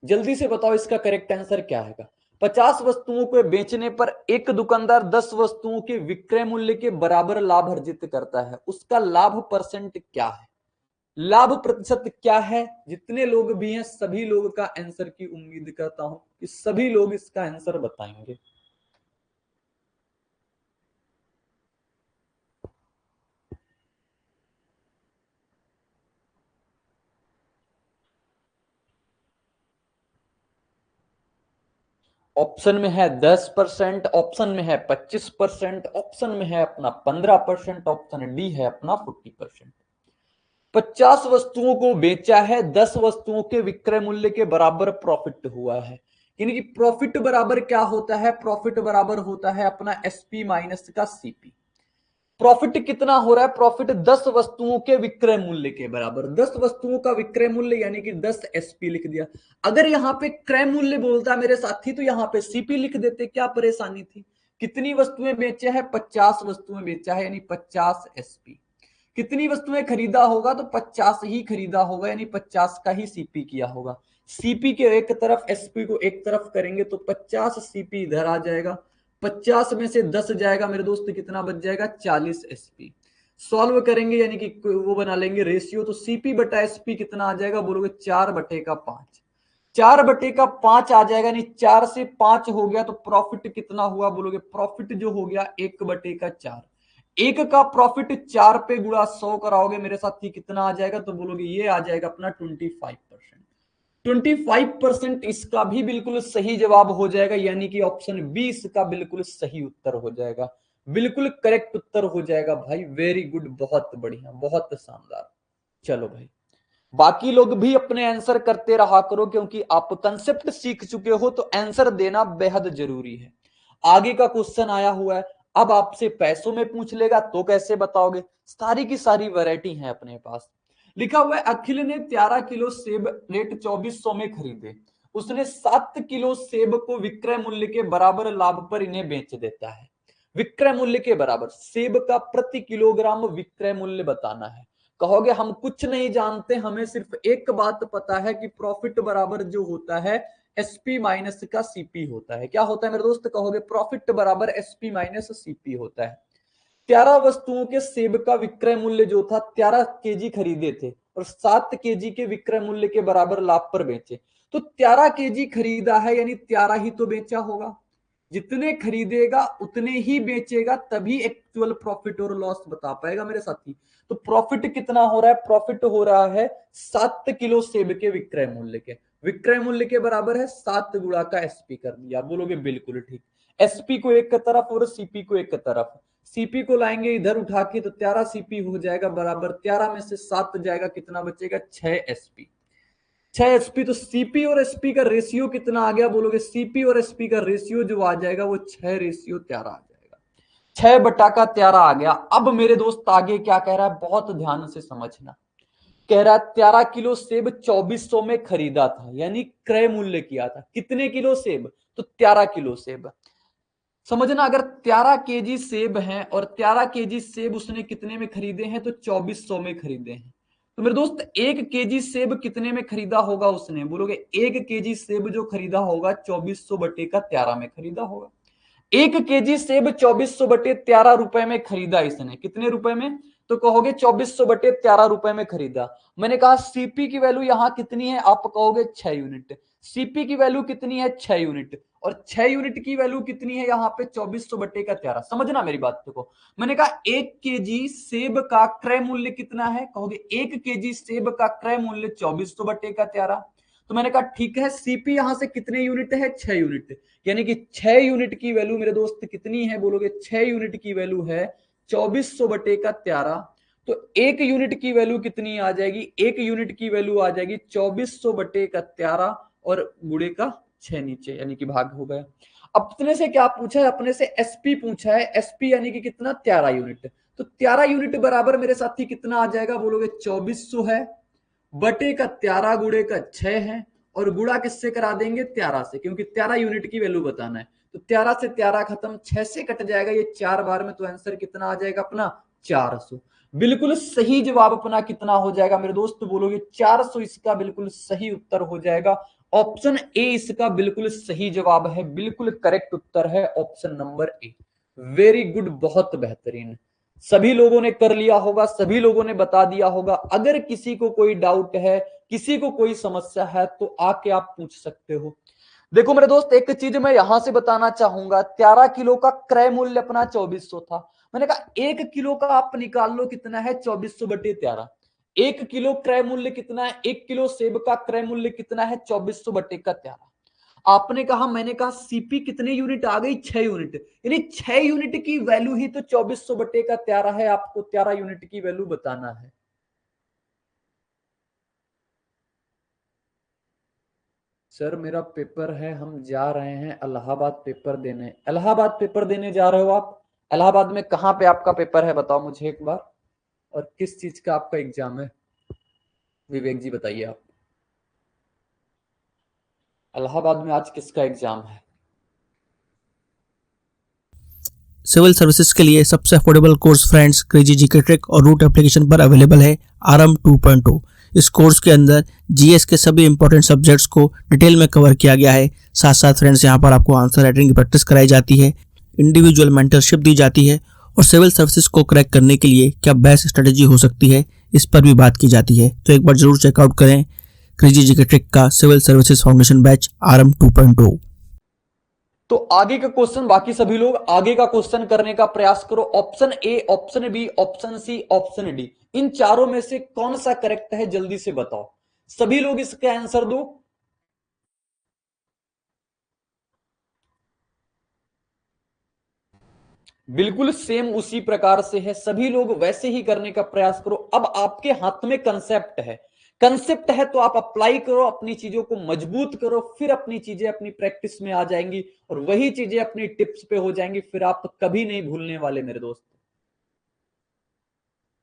जल्दी से बताओ इसका करेक्ट आंसर क्या है। 50 वस्तुओं को बेचने पर एक दुकानदार 10 वस्तुओं के विक्रय मूल्य के बराबर लाभ अर्जित करता है, उसका लाभ परसेंट क्या है, लाभ प्रतिशत क्या है। जितने लोग भी हैं सभी लोग का आंसर की उम्मीद करता हूं कि सभी लोग इसका आंसर बताएंगे। ऑप्शन में है 10%, ऑप्शन में है 25%, ऑप्शन में है अपना 15%, ऑप्शन डी है अपना 40%। 50 वस्तुओं को बेचा है, 10 वस्तुओं के विक्रय मूल्य के बराबर प्रॉफिट हुआ है, यानी कि प्रॉफिट बराबर क्या होता है, प्रॉफिट बराबर होता है अपना एसपी माइनस का सीपी। प्रॉफिट कितना हो रहा है, प्रॉफिट 10 वस्तुओं के विक्रय मूल्य के बराबर, 10 वस्तुओं का विक्रय मूल्य यानी कि 10 एसपी लिख दिया। अगर यहां पे क्रय मूल्य बोलता मेरे साथी तो यहां पे सीपी लिख देते, क्या परेशानी थी। कितनी वस्तुएं बेचा है, 50 वस्तुएं बेचा है यानी 50 एसपी। कितनी वस्तुएं खरीदा होगा, तो 50 ही खरीदा होगा यानी 50 का ही सीपी किया होगा। सीपी के एक तरफ एसपी को एक तरफ करेंगे तो 50 सीपी इधर आ जाएगा, 50 में से 10 जाएगा मेरे दोस्त, कितना बच जाएगा 40 एसपी। सॉल्व करेंगे यानी कि वो बना लेंगे रेशियो, तो सीपी बटा एसपी कितना आ जाएगा, बोलोगे 4 बटे का 5, 4 बटे का 5 आ जाएगा, यानी 4 से 5 हो गया, तो प्रॉफिट कितना हुआ, बोलोगे प्रॉफिट जो हो गया 1 बटे का 4। एक का प्रॉफिट 4 पे गुणा 100 कराओगे मेरे साथ ही कितना आ जाएगा, तो बोलोगे ये आ जाएगा अपना 25%। 25% इसका भी बिल्कुल सही जवाब हो जाएगा, यानी कि ऑप्शन बी इसका बिल्कुल सही उत्तर हो जाएगा, बिल्कुल करेक्ट उत्तर हो जाएगा भाई, वेरी गुड, बहुत बढ़िया, बहुत शानदार। चलो भाई, बाकी लोग भी अपने आंसर करते रहा करो, क्योंकि आप कंसेप्ट सीख चुके हो तो आंसर देना बेहद जरूरी है। आगे का क्वेश्चन आया हुआ है, अब आपसे पैसों में पूछ लेगा तो कैसे बताओगे, सारी की सारी वैरायटी है अपने पास। लिखा हुआ है अखिल ने 13 किलो सेब रेट 2400 में खरीदे, उसने 7 किलो सेब को विक्रय मूल्य के बराबर लाभ पर इन्हें बेच देता है। विक्रय मूल्य के बराबर सेब का प्रति किलोग्राम विक्रय मूल्य बताना है। कहोगे हम कुछ नहीं जानते, हमें सिर्फ एक बात पता है कि प्रॉफिट बराबर जो होता है एसपी माइनस का सीपी होता है। क्या होता है मेरे दोस्त, कहोगे प्रॉफिट बराबर एसपी माइनस सीपी होता है। 13 वस्तुओं के सेब का विक्रय मूल्य जो था 13 केजी खरीदे थे और 7 केजी के विक्रय मूल्य के बराबर लाभ पर बेचे, तो 13 केजी खरीदा है यानी 13 ही तो बेचा होगा। जितने खरीदेगा उतने ही बेचेगा, तभी एक्चुअल प्रॉफिट और लॉस बता पाएगा मेरे साथी। तो प्रॉफिट कितना हो रहा है? प्रॉफिट हो रहा है 7 किलो सेब के विक्रय मूल्य के। विक्रय मूल्य के बराबर है 7 गुणा का एसपी कर दिया। बोलोगे बिल्कुल ठीक। एसपी को एक तरफ और सीपी को एक तरफ। सीपी को लाएंगे इधर उठा के तो 13 सीपी हो जाएगा बराबर 13 में से 7 जाएगा, कितना बचेगा? 6 एसपी। 6 एसपी। तो सीपी और एसपी का रेशियो कितना आ गया? बोलोगे सीपी और एसपी का रेशियो जो आ जाएगा वो 6:13 आ जाएगा। 6/13 आ गया। अब मेरे दोस्त आगे क्या कह रहा है, बहुत ध्यान से समझना। कह रहा है 13 किलो सेब 2400 में खरीदा था, यानी क्रय मूल्य किया था। कितने किलो सेब? तो 13 किलो सेब। समझना, अगर 13 केजी सेब हैं और 13 केजी सेब उसने कितने में खरीदे हैं? तो 2400 में खरीदे हैं। तो मेरे दोस्त 1 केजी सेब कितने में खरीदा होगा उसने? बोलोगे 1 केजी सेब जो खरीदा होगा 2400 बटे का 13 में खरीदा होगा। 1 केजी सेब 2400 बटे 13 रुपए में खरीदा इसने। कितने रुपए में? तो कहोगे 2400 बटे 13 रुपए में खरीदा। मैंने कहा सीपी की वैल्यू यहां कितनी है? आप कहोगे 6 यूनिट। सीपी की वैल्यू कितनी है? 6 यूनिट। और 6 यूनिट की वैल्यू कितनी है यहाँ पे? 2400 बटे का 13। समझना मेरी बात को। मैंने कहा 1 केजी सेब का क्रय मूल्य कितना है? कहोगे 1 केजी सेब का क्रय मूल्य 2400 बटे का 13। तो मैंने कहा ठीक है, सीपी यहां से कितने यूनिट है? 6 यूनिट। यानी कि 6 यूनिट की वैल्यू मेरे दोस्त कितनी है? बोलोगे 6 यूनिट की वैल्यू है 2400 बटे का 13। तो 1 यूनिट की वैल्यू कितनी आ जाएगी? 1 यूनिट की वैल्यू आ जाएगी 2400 बटे का 13 और गुणे का 6 नीचे, यानी कि भाग हो गया। अपने से क्या पूछा है? अपने से एसपी पूछा है। एसपी यानी कि कितना? 13 यूनिट। तो 13 यूनिट बराबर मेरे साथी कितना आ जाएगा? बोलोगे 2400 है बटे का 13 गुणे का 6 है, और गुणा किससे करा देंगे? 13 से, क्योंकि 13 यूनिट की वैल्यू बताना है। तो 13 से 13 खत्म, 6 से कट जाएगा ये 4 बार में। तो आंसर कितना आ जाएगा अपना? 400। बिल्कुल सही जवाब अपना कितना हो जाएगा मेरे दोस्त? बोलोगे 400 इसका बिल्कुल सही उत्तर हो जाएगा। ऑप्शन ए इसका बिल्कुल सही जवाब है। बिल्कुल करेक्ट उत्तर है option number A. Very good, बहुत बेहतरीन। सभी लोगों ने कर लिया होगा, सभी लोगों ने बता दिया होगा। अगर किसी को कोई डाउट है, किसी को कोई समस्या है, तो आके आप पूछ सकते हो। देखो मेरे दोस्त, एक चीज मैं यहां से बताना चाहूंगा। 13 किलो का क्रय मूल्य अपना 2400 था। मैंने कहा 1 किलो का आप निकाल लो कितना है? 2400 बटे 13। 1 किलो क्रय मूल्य कितना है? 1 किलो सेब का क्रय मूल्य कितना है? 2400 बटे का 13। आपने कहा, मैंने कहा सीपी कितने यूनिट आ गई? 6 यूनिट। यानी 6 यूनिट की वैल्यू ही तो 2400 बटे का 13 है। आपको 13 यूनिट की वैल्यू बताना है। सर मेरा पेपर है, हम जा रहे हैं इलाहाबाद पेपर देने। इलाहाबाद पेपर देने जा रहे हो आप? इलाहाबाद में कहाँ पे आपका पेपर है बताओ मुझे एक बार, और किस चीज का आपका एग्जाम है? विवेक जी बताइए आप। इलाहाबाद में आज किसका एग्जाम है? सिविल सर्विसेज के लिए सबसे affordable course friends crazy GK trick और रूट एप्लीकेशन पर अवेलेबल है आरएम 2.0। इस कोर्स के अंदर जीएस के सभी इंपॉर्टेंट सब्जेक्ट्स को डिटेल में कवर किया गया है। साथ साथ फ्रेंड्स यहाँ पर आपको आंसर राइटिंग की प्रैक्टिस कराई जाती है, इंडिविजुअल मेंटरशिप दी जाती है, और सिविल सर्विसेज को क्रैक करने के लिए क्या बेस्ट स्ट्रेटेजी हो सकती है इस पर भी बात की जाती है। तो एक बार जरूर चेकआउट करें क्रेजी जीके ट्रिक का civil services foundation batch RM 2.0। तो आगे का क्वेश्चन, बाकी सभी लोग आगे का क्वेश्चन करने का प्रयास करो। Option A, option B, option C, option D, इन चारों में से कौन सा करेक्ट है जल्दी से बताओ। सभी लोग इसका आंसर दो। बिल्कुल सेम उसी प्रकार से है, सभी लोग वैसे ही करने का प्रयास करो। अब आपके हाथ में कंसेप्ट है। कंसेप्ट है तो आप अप्लाई करो, अपनी चीजों को मजबूत करो, फिर अपनी चीजें अपनी प्रैक्टिस में आ जाएंगी और वही चीजें अपनी टिप्स पे हो जाएंगी, फिर आप कभी नहीं भूलने वाले मेरे दोस्त।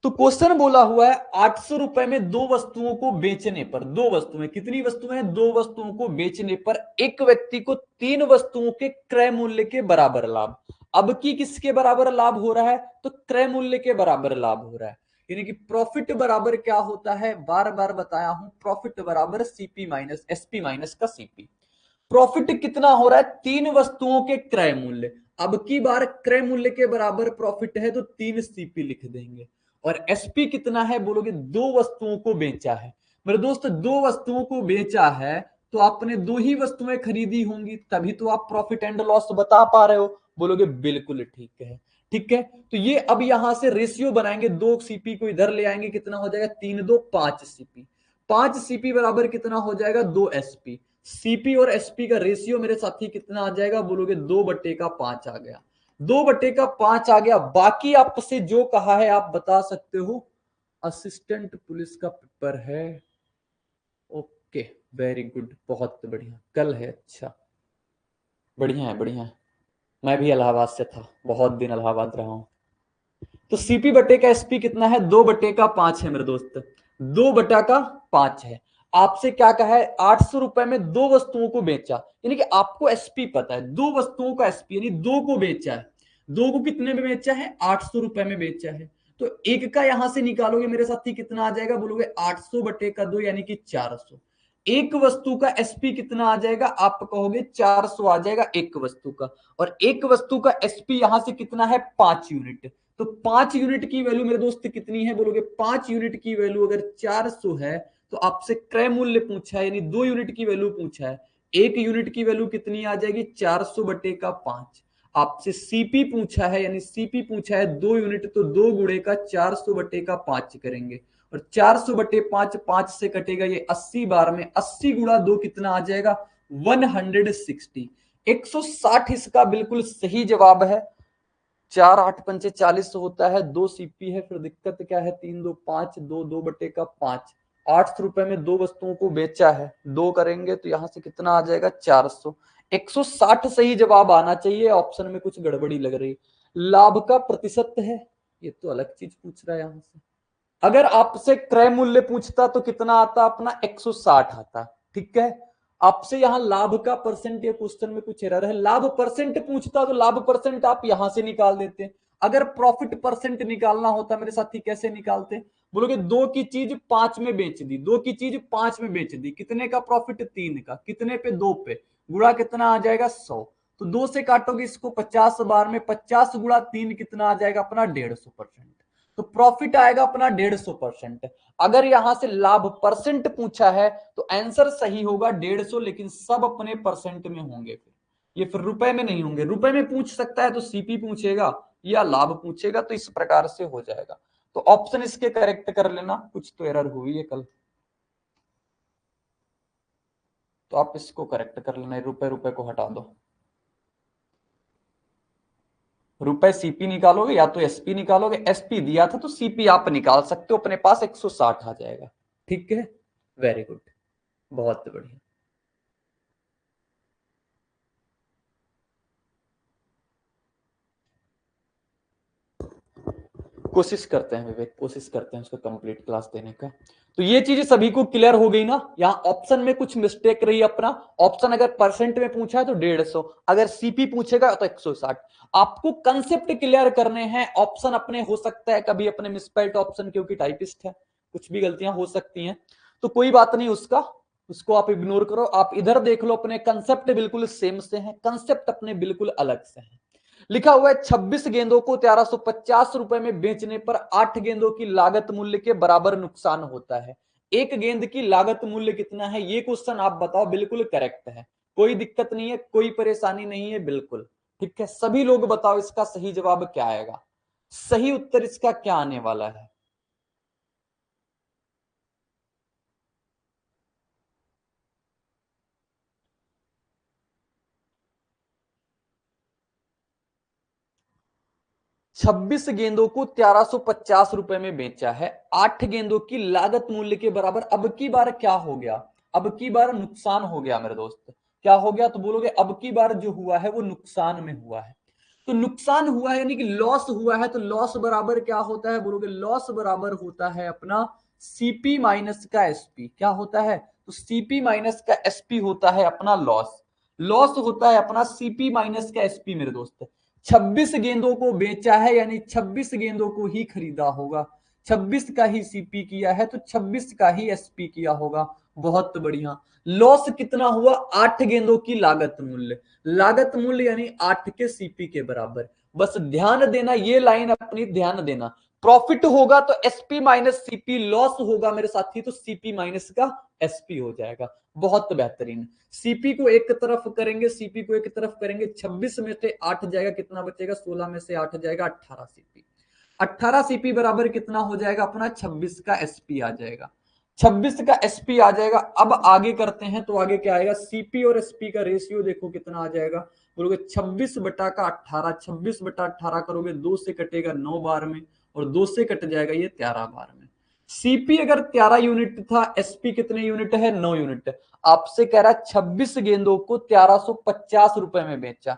तो क्वेश्चन बोला हुआ है 800 रुपए में दो वस्तुओं को बेचने पर, दो वस्तुएं, कितनी वस्तुएं? दो वस्तुओं को बेचने पर एक व्यक्ति को तीन वस्तुओं के क्रय मूल्य के बराबर लाभ। अब की किसके बराबर लाभ हो रहा है? तो क्रय मूल्य के बराबर लाभ हो रहा है। यानी कि प्रॉफिट बराबर क्या होता है? बार बार बताया हूं, प्रॉफिट बराबर सीपी माइनस एसपी माइनस का सीपी। प्रॉफिट कितना हो रहा है? तीन वस्तुओं के क्रय मूल्य। अब की बार क्रय मूल्य के बराबर प्रॉफिट है तो 3 सीपी लिख देंगे। और एसपी कितना है? बोलोगे दो वस्तुओं को बेचा है। मेरे दोस्त दो वस्तुओं को बेचा है तो आपने 2 ही वस्तुएं खरीदी होंगी, तभी तो आप प्रॉफिट एंड लॉस बता पा रहे हो। बोलोगे बिल्कुल ठीक है। ठीक है, तो ये अब यहां से रेशियो बनाएंगे, 2 सीपी को इधर ले आएंगे, कितना हो जाएगा 3 2 5 सीपी। 5 सीपी बराबर कितना हो जाएगा 2 एसपी। सीपी और एसपी का रेशियो मेरे साथी कितना आ जाएगा, बोलोगे 2/5 आ गया। 2/5 आ गया। बाकी आपसे जो कहा है आप बता सकते हो, असिस्टेंट पुलिस का पेपर है। ओके, वेरी गुड, बहुत बढ़िया, कल है। अच्छा, बढ़िया है बढ़िया है। मैं भी इलाहाबाद से था, बहुत दिन इलाहाबाद रहा हूं। तो सीपी बटे का एसपी कितना है, 2/5 है मेरे दोस्त, 2/5 है। आपसे क्या कहा है, 800 रुपए में 2 वस्तुओं को बेचा, यानी कि आपको एसपी पता है, 2 वस्तुओं का एसपी यानी 2 को बेचा है। 2 को कितने में बेचा है, 800 रुपए में बेचा है। तो एक का यहां से निकालोगे मेरे साथी कितना आ जाएगा, बोलोगे 800/2 यानी कि 400। एक वस्तु का एसपी कितना आ जाएगा, आप कहोगे 400 आ जाएगा एक वस्तु का। और एक वस्तु का एसपी यहां से कितना है, 5 यूनिट। तो 5 यूनिट की वैल्यू मेरे दोस्त कितनी है, बोलोगे 5 यूनिट की वैल्यू अगर 400 है, तो आपसे क्रय मूल्य पूछा है, यानी 2 यूनिट की वैल्यू पूछा है। एक यूनिट की वैल्यू कितनी आ जाएगी, 400/5। आपसे सीपी पूछा है, यानी सीपी पूछा है 2 यूनिट, तो 2 गुणे का 400/5 करेंगे। और 400/5 5 से कटेगा, ये 80 बार में 80 गुणा 2 कितना आ जाएगा, 160। 160 इसका बिल्कुल सही जवाब है। 4 8 पंचे 40 होता है, 2 सीपी है, फिर दिक्कत क्या है, 3 2 5, 2 2/5। 800 रुपए में 2 वस्तुओं को बेचा है, 2 करेंगे तो यहां से कितना आ जाएगा 400। 160 सही जवाब आना चाहिए, ऑप्शन में कुछ गड़बड़ी लग रही। लाभ का प्रतिशत है, ये तो अलग चीज पूछ रहा है यहां से। अगर आपसे क्रय मूल्य पूछता तो कितना आता, अपना 160 आता। ठीक है, आपसे यहां लाभ का परसेंट, ये क्वेश्चन में कुछ एरर है, लाभ परसेंट पूछता तो लाभ परसेंट आप यहां से निकाल देते। अगर प्रॉफिट परसेंट निकालना होता मेरे साथी, कैसे निकालते, बोलोगे 2 की चीज 5 में बेच दी, 2 की चीज 5 में बेच दी, कितने का प्रॉफिट, 3 का, कितने पे, 2 पे, गुणा कितना आ जाएगा 100। तो 2 से काटोगे इसको 50 बार में, 50 गुणा 3 कितना आ जाएगा अपना 150%। तो प्रॉफिट आएगा अपना 150%। अगर यहां से लाभ परसेंट पूछा है तो आंसर सही होगा 150, लेकिन सब अपने परसेंट में होंगे, फिर ये फिर रुपए में नहीं होंगे। रुपए में पूछ सकता है तो सीपी पूछेगा या लाभ पूछेगा, तो इस प्रकार से हो जाएगा। तो ऑप्शन इसके करेक्ट कर लेना, कुछ तो एरर हुई है कल, तो आप इसको करेक्ट कर लेना, रुपए रुपए को हटा दो। रुपए सीपी निकालोगे या तो एसपी निकालोगे, एसपी दिया था तो सीपी आप निकाल सकते हो, अपने पास 160 आ जाएगा। ठीक है, वेरी गुड, बहुत बढ़िया। कोशिश करते हैं विवेक, कोशिश करते हैं उसको कंप्लीट क्लास देने का। तो ये चीज सभी को क्लियर हो गई ना, यहाँ ऑप्शन में कुछ मिस्टेक रही अपना। ऑप्शन अगर परसेंट में पूछा है तो 150, अगर सीपी पूछेगा तो 160। आपको कंसेप्ट क्लियर करने हैं। ऑप्शन अपने हो सकता है कभी अपने मिसस्पेल्ड ऑप्शन, क्योंकि टाइपिस्ट है, कुछ भी गलतियां हो सकती हैं, तो कोई बात नहीं, उसको आप इग्नोर करो। आप इधर देख लो, अपने कंसेप्ट बिल्कुल सेम से हैं, कंसेप्ट अपने बिल्कुल अलग से हैं। लिखा हुआ है 26 गेंदों को 1350 रुपए में बेचने पर 8 गेंदों की लागत मूल्य के बराबर नुकसान होता है। एक गेंद की लागत मूल्य कितना है, ये क्वेश्चन आप बताओ। बिल्कुल करेक्ट है, कोई दिक्कत नहीं है, कोई परेशानी नहीं है, बिल्कुल ठीक है। सभी लोग बताओ इसका सही जवाब क्या आएगा, सही उत्तर इसका क्या आने वाला है। 26 गेंदों को 1350 रुपए में बेचा है, 8 गेंदों की लागत मूल्य के बराबर। अब की बार क्या हो गया, अब की बार नुकसान हो गया मेरे दोस्त। क्या हो गया, तो बोलोगे अब की बार जो हुआ है वो नुकसान में हुआ है। तो नुकसान हुआ है यानी कि लॉस हुआ है, तो लॉस बराबर क्या होता है, बोलोगे लॉस बराबर होता है अपना सीपी माइनस का एसपी। क्या होता है, तो सीपी माइनस का एसपी होता है अपना लॉस। लॉस होता है अपना सीपी माइनस का एसपी मेरे दोस्त। 26 गेंदों को बेचा है, यानी 26 गेंदों को ही खरीदा होगा, 26 का ही सीपी किया है, तो 26 का ही एसपी किया होगा। बहुत बढ़िया। लॉस कितना हुआ, 8 गेंदों की लागत मूल्य, लागत मूल्य यानी 8 के सीपी के बराबर। बस ध्यान देना, ये लाइन अपनी ध्यान देना, प्रॉफिट होगा तो एसपी माइनस सीपी, लॉस होगा मेरे साथी तो सीपी माइनस का एसपी हो जाएगा। बहुत बेहतरीन। सीपी को एक तरफ करेंगे, सीपी को एक तरफ करेंगे, 26 में से 8 जाएगा, कितना बचेगा, 16 में से 8 जाएगा, 18 सीपी। 18 सीपी बराबर कितना हो जाएगा अपना, 26 का एसपी आ जाएगा। 26 का एसपी आ जाएगा। अब आगे करते हैं तो आगे क्या आएगा, सीपी और एसपी का रेशियो देखो कितना आ जाएगा, बोलोगे 26 बटा का 18, 26 बटा 18 करोगे 2 से कटेगा 9 बार में, और 2 से कट जाएगा ये 13 बार में। सीपी अगर 13 यूनिट था, एसपी कितने यूनिट है, 9 यूनिट। आपसे कह रहा है 26 गेंदों को 1350 रुपए में बेचा।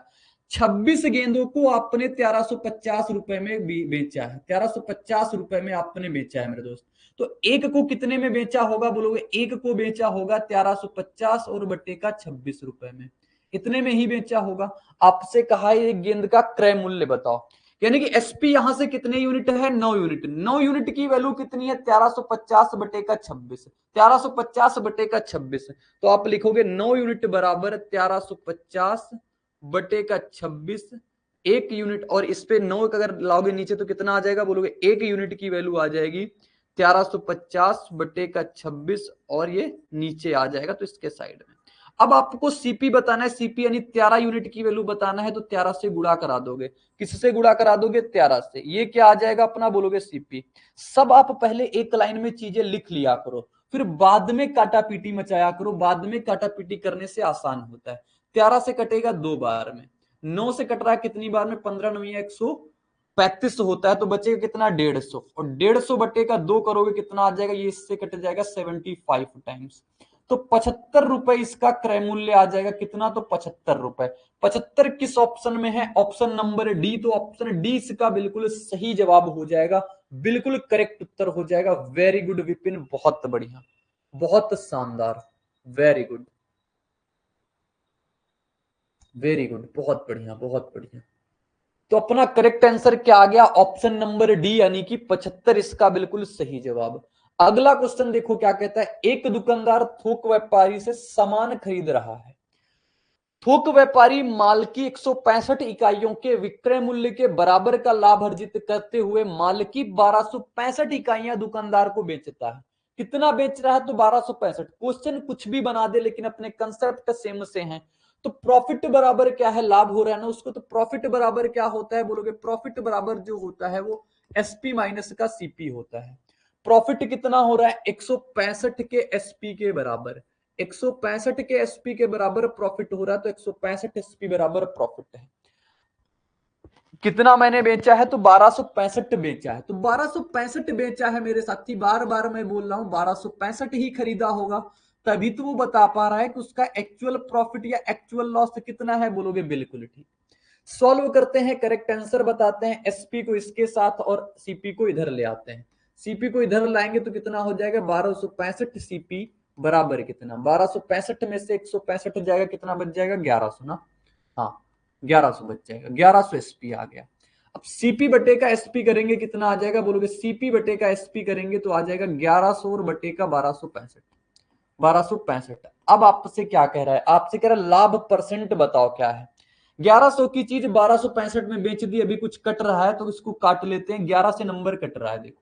26 गेंदों को आपने 1350 रुपए में बेचा है, 1350 रुपए में आपने बेचा है मेरे दोस्त। तो एक को कितने में बेचा होगा, बोलोगे एक को बेचा होगा 1350 और बट्टे का 26 रुपए में, इतने में ही बेचा होगा। आपसे कहा है एक गेंद का क्रय मूल्य बताओ, यानी कि एसपी यहां से कितने यूनिट है, 9 यूनिट। 9 यूनिट की वैल्यू कितनी है, 1350 बटे का 26, 1350 बटे का 26। तो आप लिखोगे 9 यूनिट बराबर 1350 बटे का 26, एक यूनिट, और इस पे 9 अगर लाओगे नीचे तो कितना आ जाएगा, बोलोगे एक यूनिट की वैल्यू आ जाएगी 1350 बटे का 26, और ये नीचे आ जाएगा तो इसके साइड में। अब आपको सीपी बताना है, सीपी यानी 13 यूनिट की वैल्यू बताना है, तो 13 से गुणा करा दोगे। किससे गुणा करा दोगे, 13 से। ये क्या आ जाएगा अपना, बोलोगे सीपी। सब आप पहले एक लाइन में चीजें लिख लिया करो, फिर बाद में काटा पीटी मचाया करो, बाद में काटा पीटी करने से आसान होता है। 13 से कटेगा 2 बार में, 9 से कट रहा है कितनी बार में, 15 9 135 होता है, तो बचेगा कितना, 150, और 150 बटे का 2 करोगे कितना आ जाएगा, ये इससे कट जाएगा 75 टाइम्स, तो 75 रुपए इसका क्रय मूल्य आ जाएगा। कितना, तो 75 रुपए। 75 किस ऑप्शन में है, ऑप्शन नंबर डी, तो ऑप्शन डी इसका बिल्कुल सही जवाब हो जाएगा, बिल्कुल करेक्ट उत्तर हो जाएगा। वेरी गुड विपिन, बहुत बढ़िया, बहुत शानदार, वेरी गुड, वेरी गुड, बहुत बढ़िया, बहुत बढ़िया। तो अपना करेक्ट आंसर क्या आ गया, ऑप्शन नंबर डी, यानी कि 75 इसका बिल्कुल सही जवाब। अगला क्वेश्चन देखो क्या कहता है, एक दुकानदार थोक व्यापारी से सामान खरीद रहा है। थोक व्यापारी माल की 165 इकाइयों के विक्रय मूल्य के बराबर का लाभ अर्जित करते हुए माल की 1265 इकाइयां दुकानदार को बेचता है। कितना बेच रहा है, तो 1265। क्वेश्चन कुछ भी बना दे लेकिन अपने कंसेप्ट सेम से हैं। तो प्रॉफिट बराबर क्या है, लाभ हो रहा है ना उसको, तो प्रॉफिट बराबर क्या होता है, बोलोगे प्रॉफिट बराबर जो होता है वो एसपी माइनस का सीपी होता है। प्रॉफिट कितना हो रहा है, 165 के एसपी के बराबर, 165 के एसपी के बराबर प्रॉफिट हो रहा है, तो 165 एसपी बराबर प्रॉफिट है। कितना मैंने बेचा है, तो 1265 बेचा है, तो 1265 बेचा है मेरे साथी, बार बार मैं बोल रहा हूं 1265 ही खरीदा होगा, तभी तो वो बता पा रहा है कि उसका एक्चुअल प्रॉफिट या एक्चुअल लॉस कितना है, बोलोगे बिल्कुल ठीक। सॉल्व करते हैं, करेक्ट आंसर बताते हैं, एसपी को इसके साथ और सीपी को इधर ले आते हैं। सीपी को इधर लाएंगे तो कितना हो जाएगा, 1265 सीपी बराबर कितना, 1265 में से 165 जाएगा, कितना बच जाएगा, 1100 ना, हाँ 1100 बच जाएगा, 1100 एसपी आ गया। अब सीपी बटे का एसपी करेंगे कितना आ जाएगा, बोलोगे सीपी बटे का एसपी करेंगे तो आ जाएगा 1100 और बटे का 1265, 1265। अब आपसे क्या कह रहा है, आपसे कह रहा है लाभ परसेंट बताओ क्या है। 1100 की चीज 1265 में बेच दी, अभी कुछ कट रहा है तो इसको काट लेते हैं, 11 से नंबर कट रहा है, देखो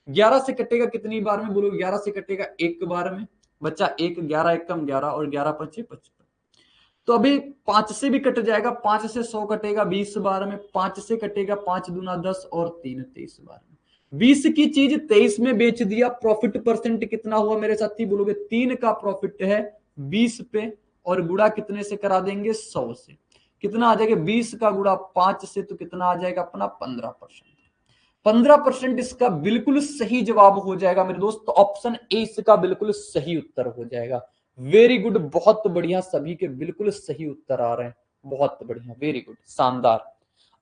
11 से कटेगा कितनी बार में, बोलो 11 से कटेगा एक बार में, बच्चा एक, 11 एक कम 11 और 11 पचे 55। तो अभी 5 से भी कट जाएगा, 5 से 100 कटेगा 20 बार में, 5 से कटेगा 5 दूना 10 और 3 23 बार में। 20 की चीज 23 में बेच दिया, प्रॉफिट परसेंट कितना हुआ मेरे साथी, बोलोगे 3 का प्रॉफिट है 20 पे, और गुड़ा कितने से करा देंगे, 100 से। कितना आ जाएगा, 20 का गुड़ा 5 से, तो कितना आ जाएगा अपना 15%। 15% इसका बिल्कुल सही जवाब हो जाएगा मेरे दोस्त, ऑप्शन ए इसका बिल्कुल सही उत्तर हो जाएगा। वेरी गुड, बहुत बढ़िया, सभी के बिल्कुल सही उत्तर आ रहे हैं, बहुत बढ़िया, वेरी गुड, शानदार।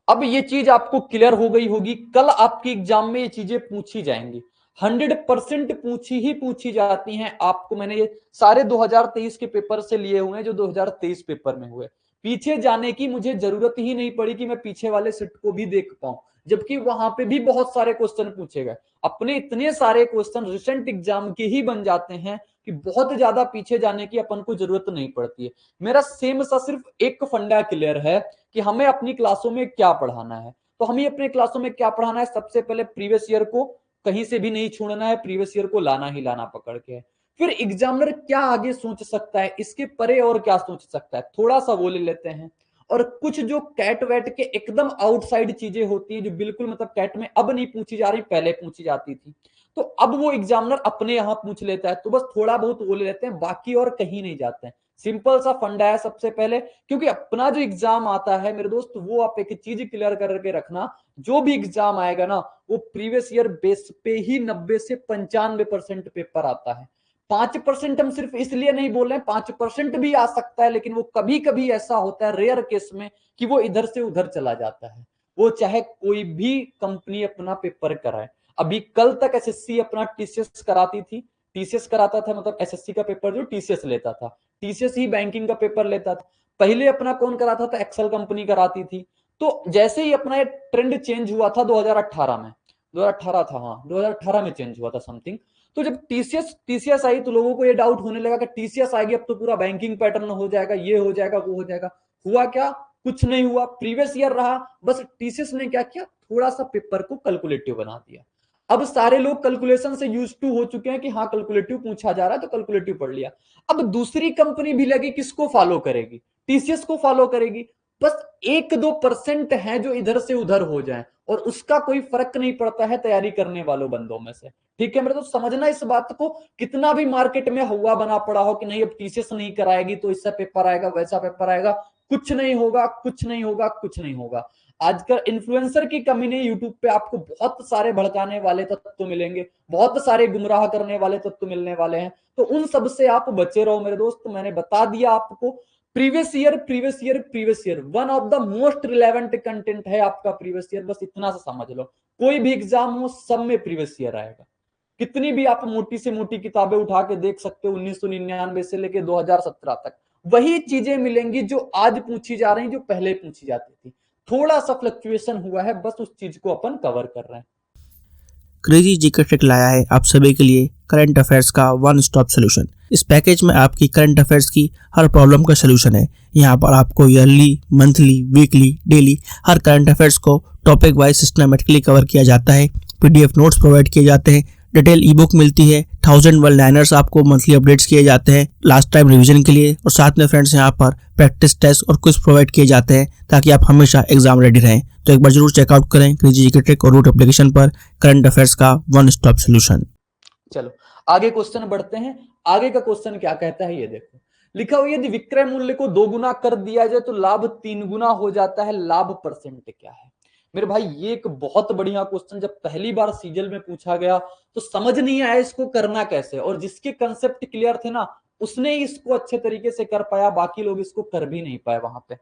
अब ये चीज आपको क्लियर हो गई होगी, कल आपके एग्जाम में ये चीजें पूछी जाएंगी, 100% पूछी ही पूछी जाती हैं। आपको मैंने ये सारे 2023 के पेपर से लिए हुए हैं जो 2023 पेपर में हुए, पीछे जाने की मुझे जरूरत ही नहीं पड़ी कि मैं पीछे वाले सेट को भी देख पाऊं, जबकि वहां पे भी बहुत सारे क्वेश्चन पूछे गए। अपने इतने सारे क्वेश्चन रिसेंट एग्जाम के ही बन जाते हैं कि बहुत ज्यादा पीछे जाने की अपन को जरूरत नहीं पड़ती है। मेरा सेम सा सिर्फ एक फंडा क्लियर है कि हमें अपनी क्लासों में क्या पढ़ाना है, तो तो हमें अपने क्लासों में क्या पढ़ाना है, सबसे पहले प्रीवियस ईयर को कहीं से भी नहीं छोड़ना है, प्रीवियस ईयर को लाना ही लाना पकड़ के। फिर एग्जामिनर क्या आगे सोच सकता है, इसके परे और क्या सोच सकता है, थोड़ा सा वो ले लेते हैं। और कुछ जो कैट वैट के एकदम आउटसाइड चीजें होती है, जो बिल्कुल मतलब कैट में अब नहीं पूछी जा रही, पहले पूछी जाती थी, तो अब वो एग्जामिनर अपने यहां पूछ लेता है, तो बस थोड़ा बहुत वो ले लेते हैं, बाकी और कहीं नहीं जाते हैं। सिंपल सा फंडा है सबसे पहले, क्योंकि अपना जो एग्जाम आता है मेरे दोस्त, वो आप एक चीज क्लियर करके रखना, जो भी एग्जाम आएगा ना, वो प्रीवियस ईयर बेस पे ही 90 से 95% पेपर आता है। 5% हम सिर्फ इसलिए नहीं बोल रहे हैं, 5% भी आ सकता है, लेकिन वो कभी कभी ऐसा होता है रेयर केस में कि वो इधर से उधर चला जाता है, वो चाहे कोई भी कंपनी अपना पेपर कराए। अभी कल तक एसएससी अपना टीसीएस कराती थी, टीसीएस कराता था, मतलब एसएससी का पेपर जो टीसीएस लेता था, टीसीएस ही बैंकिंग का पेपर लेता था। पहले अपना कौन कराता था, एक्सेल कंपनी कराती थी। तो जैसे ही अपना ये ट्रेंड चेंज हुआ था 2018 में, 2018 था, हाँ 2018 में चेंज हुआ था समथिंग। तो जब टीसीएस आई तो लोगों को ये डाउट होने लगा कि टीसीएस आएगी अब तो पूरा बैंकिंग पैटर्न हो जाएगा, ये हो जाएगा वो हो जाएगा। हुआ क्या, कुछ नहीं हुआ, प्रीवियस ईयर रहा। बस टीसीएस ने क्या किया, थोड़ा सा पेपर को कैलकुलेटिव बना दिया। अब सारे लोग कैलकुलेशन से यूज टू हो चुके हैं कि हाँ कैलकुलेटिव पूछा जा रहा है तो कैलकुलेटिव पढ़ लिया। अब दूसरी कंपनी भी लगी, किसको फॉलो करेगी, टीसीएस को फॉलो करेगी। बस 1-2% है जो इधर से उधर हो जाए, और उसका कोई फर्क नहीं पड़ता है तैयारी करने वालों बंदों में से। ठीक है मेरे, तो समझना इस बात को, कितना भी मार्केट में हवा बना पड़ा हो कि नहीं अब टीसीएस नहीं कराएगी तो इससे पेपर आएगा वैसा पेपर आएगा, कुछ नहीं होगा, कुछ नहीं होगा, कुछ नहीं होगा। आजकल इन्फ्लुएंसर की कमी नहीं, यूट्यूब पे आपको बहुत सारे भड़काने वाले तत्व मिलेंगे, बहुत सारे गुमराह करने वाले तत्व मिलने वाले हैं, तो उन सब से आप बचे रहो मेरे दोस्त। मैंने बता दिया आपको, previous year previous year previous year one of the most relevant content है आपका प्रीवियस ईयर, बस इतना सा समझ लो। कोई भी एग्जाम हो सब में प्रीवियस ईयर आएगा। कितनी भी आप मोटी से मोटी किताबें उठा के देख सकते हो, 1999 से लेके 2017 तक वही चीजें मिलेंगी जो आज पूछी जा रही, जो पहले पूछी जाती थी। थोड़ा सा फ्लक्चुएशन हुआ है, बस उस चीज को अपन कवर कर रहे हैं। क्रेजी जीके ट्रिक लाया है आप सभी के लिए करंट अफेयर्स का वन स्टॉप सोल्यूशन। इस पैकेज में आपकी करंट अफेयर्स की हर प्रॉब्लम का सोल्यूशन है। यहाँ पर आपको ईयरली, मंथली, वीकली, डेली हर करंट अफेयर्स को टॉपिक वाइज सिस्टमेटिकली कवर किया जाता है। पीडीएफ नोट्स प्रोवाइड किए जाते हैं, डिटेल ई बुक मिलती है, 1000 वर्ड लाइनर्स आपको मंथली अपडेट्स किए जाते हैं लास्ट टाइम रिवीजन के लिए, और साथ में फ्रेंड्स यहाँ पर प्रैक्टिस टेस्ट और क्विज प्रोवाइड किए जाते हैं ताकि आप हमेशा एग्जाम रेडी रहें। तो एक बार जरूर चेकआउट करें क्रेजी जीके ट्रिक और रूट एप्लीकेशन पर करंट अफेयर्स का वन स्टॉप सोल्यूशन। चलो आगे क्वेश्चन बढ़ते हैं। आगे का क्वेश्चन क्या कहता है ये देखो, लिखा हुआ यदि विक्रय मूल्य को 2 गुना कर दिया जाए तो लाभ 3 गुना हो जाता है, लाभ परसेंट क्या है। मेरे भाई ये एक बहुत बढ़िया क्वेश्चन, जब पहली बार सीजल में पूछा गया तो समझ नहीं आया इसको करना कैसे, और जिसके कंसेप्ट क्लियर थे ना उसने इसको अच्छे तरीके से कर पाया, बाकी लोग इसको कर भी नहीं पाए वहां पे।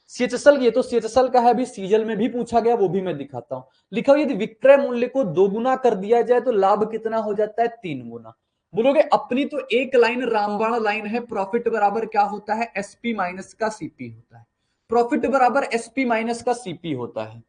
सीएचएसएल, ये तो सीएचएसएल का है, अभी सीजल में भी पूछा गया, वो भी मैं दिखाता हूं। लिखा हुआ यदि विक्रय मूल्य को 2 गुना कर दिया जाए तो लाभ कितना हो जाता है, 3 गुना। बोलोगे अपनी तो एक लाइन रामबाण लाइन है, प्रॉफिट बराबर क्या होता है, एसपी माइनस का सीपी होता है। प्रॉफिट बराबर एसपी माइनस का सीपी होता है।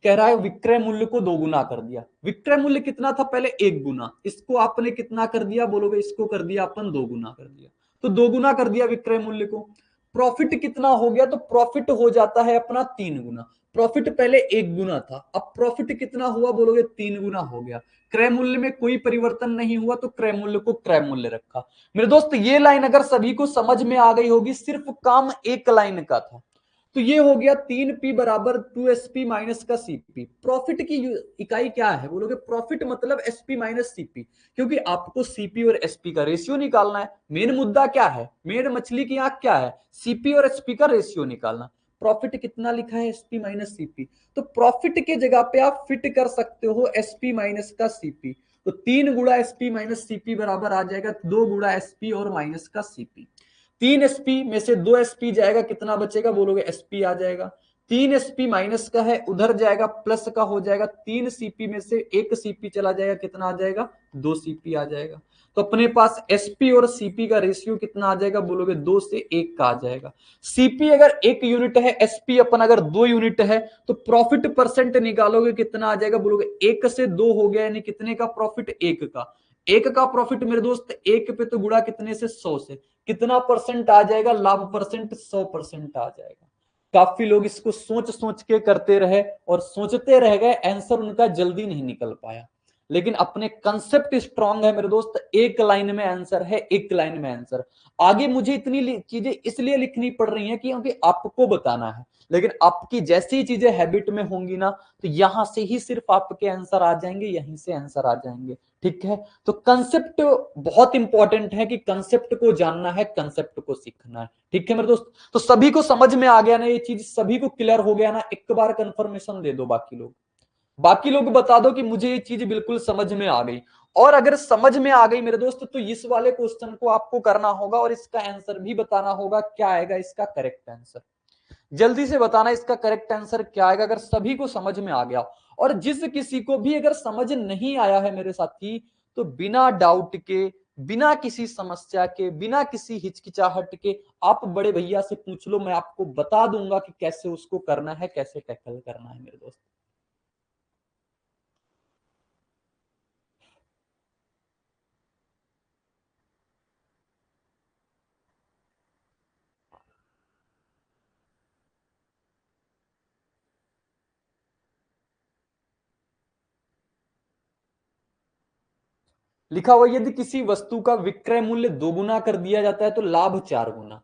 कह रहा है विक्रय मूल्य को 2 गुना कर दिया, विक्रय मूल्य कितना था पहले, 1 गुना, इसको आपने कितना कर दिया, बोलोगे इसको कर दिया अपन 2 गुना कर दिया, तो 2 गुना कर दिया विक्रय मूल्य को। प्रॉफिट कितना हो गया, तो प्रॉफिट हो जाता है अपना 3 गुना। प्रॉफिट पहले 1 गुना था, अब प्रॉफिट कितना हुआ, बोलोगे 3 गुना हो गया। क्रय मूल्य में कोई परिवर्तन नहीं हुआ तो क्रय मूल्य को क्रय मूल्य रखा। मेरे दोस्त ये लाइन अगर सभी को समझ में आ गई होगी, सिर्फ काम एक लाइन का था, तो ये हो गया 3P बराबर 2SP माइनस का CP। प्रॉफिट की इकाई क्या है, बोलोगे प्रॉफिट मतलब SP माइनस CP, क्योंकि आपको CP और SP का रेशियो निकालना है। मेन मुद्दा क्या है, मेन मछली की आंख क्या है, CP और SP का रेशियो निकालना। प्रॉफिट कितना लिखा है, SP माइनस CP, तो प्रॉफिट के जगह पे आप फिट कर सकते हो SP माइनस का CP, तो 3 गुणा SP माइनस CP बराबर आ जाएगा 2 गुणा SP और माइनस का CP। 3SP में से 2SP जाएगा, कितना बचेगा, बोलोगे SP आ जाएगा। 3SP माइनस का है, उधर जाएगा प्लस का हो जाएगा, 3CP में से 1CP चला जाएगा, कितना आ जाएगा, 2CP आ जाएगा। तो अपने पास SP और CP का रेशियो कितना आ जाएगा, बोलोगे 2 से 1 का आ जाएगा। CP अगर 1 यूनिट है, SP अपन अगर 2 यूनिट है, तो प्रॉफिट परसेंट निकालोगे कितना आ जाएगा, बोलोगे 1 से 2 हो गया, यानी कितने का प्रॉफिट, 1 का। 1 का प्रॉफिट मेरे दोस्त 1 पे तो गुणा कितने से, 100 से, कितना परसेंट आ जाएगा, लाभ परसेंट 100% आ जाएगा। काफी लोग इसको सोच सोच के करते रहे और सोचते रह गए, आंसर उनका जल्दी नहीं निकल पाया। लेकिन अपने कंसेप्ट स्ट्रांग है मेरे दोस्त, एक लाइन में आंसर है, एक लाइन में आंसर। आगे मुझे इतनी चीजें इसलिए लिखनी पड़ रही हैं क्योंकि आपको बताना है, लेकिन आपकी जैसी ही चीजें हैबिट में होंगी ना, तो यहां से ही सिर्फ आपके आंसर आ जाएंगे, यहीं से आंसर आ जाएंगे। ठीक है, तो कंसेप्ट बहुत इंपॉर्टेंट है कि कंसेप्ट को जानना है, कंसेप्ट को सीखना है। ठीक है मेरे दोस्त, तो सभी को समझ में आ गया ना ये चीज, सभी को क्लियर हो गया ना? एक बार कंफर्मेशन दे दो बाकी लोग बता दो कि मुझे ये चीज बिल्कुल समझ में आ गई। और अगर समझ में आ गई मेरे दोस्त, तो इस वाले क्वेश्चन को आपको करना होगा और इसका आंसर भी बताना होगा। क्या आएगा इसका करेक्ट आंसर? जल्दी से बताना इसका करेक्ट आंसर क्या आएगा, अगर सभी को समझ में आ गया। और जिस किसी को भी अगर समझ नहीं आया है मेरे साथी, तो बिना डाउट के, बिना किसी समस्या के, बिना किसी हिचकिचाहट के आप बड़े भैया से पूछ लो, मैं आपको बता दूंगा कि कैसे उसको करना है, कैसे टैकल करना है मेरे दोस्त। लिखा हुआ यदि किसी वस्तु का विक्रय मूल्य 2 गुना कर दिया जाता है तो लाभ 4 गुना।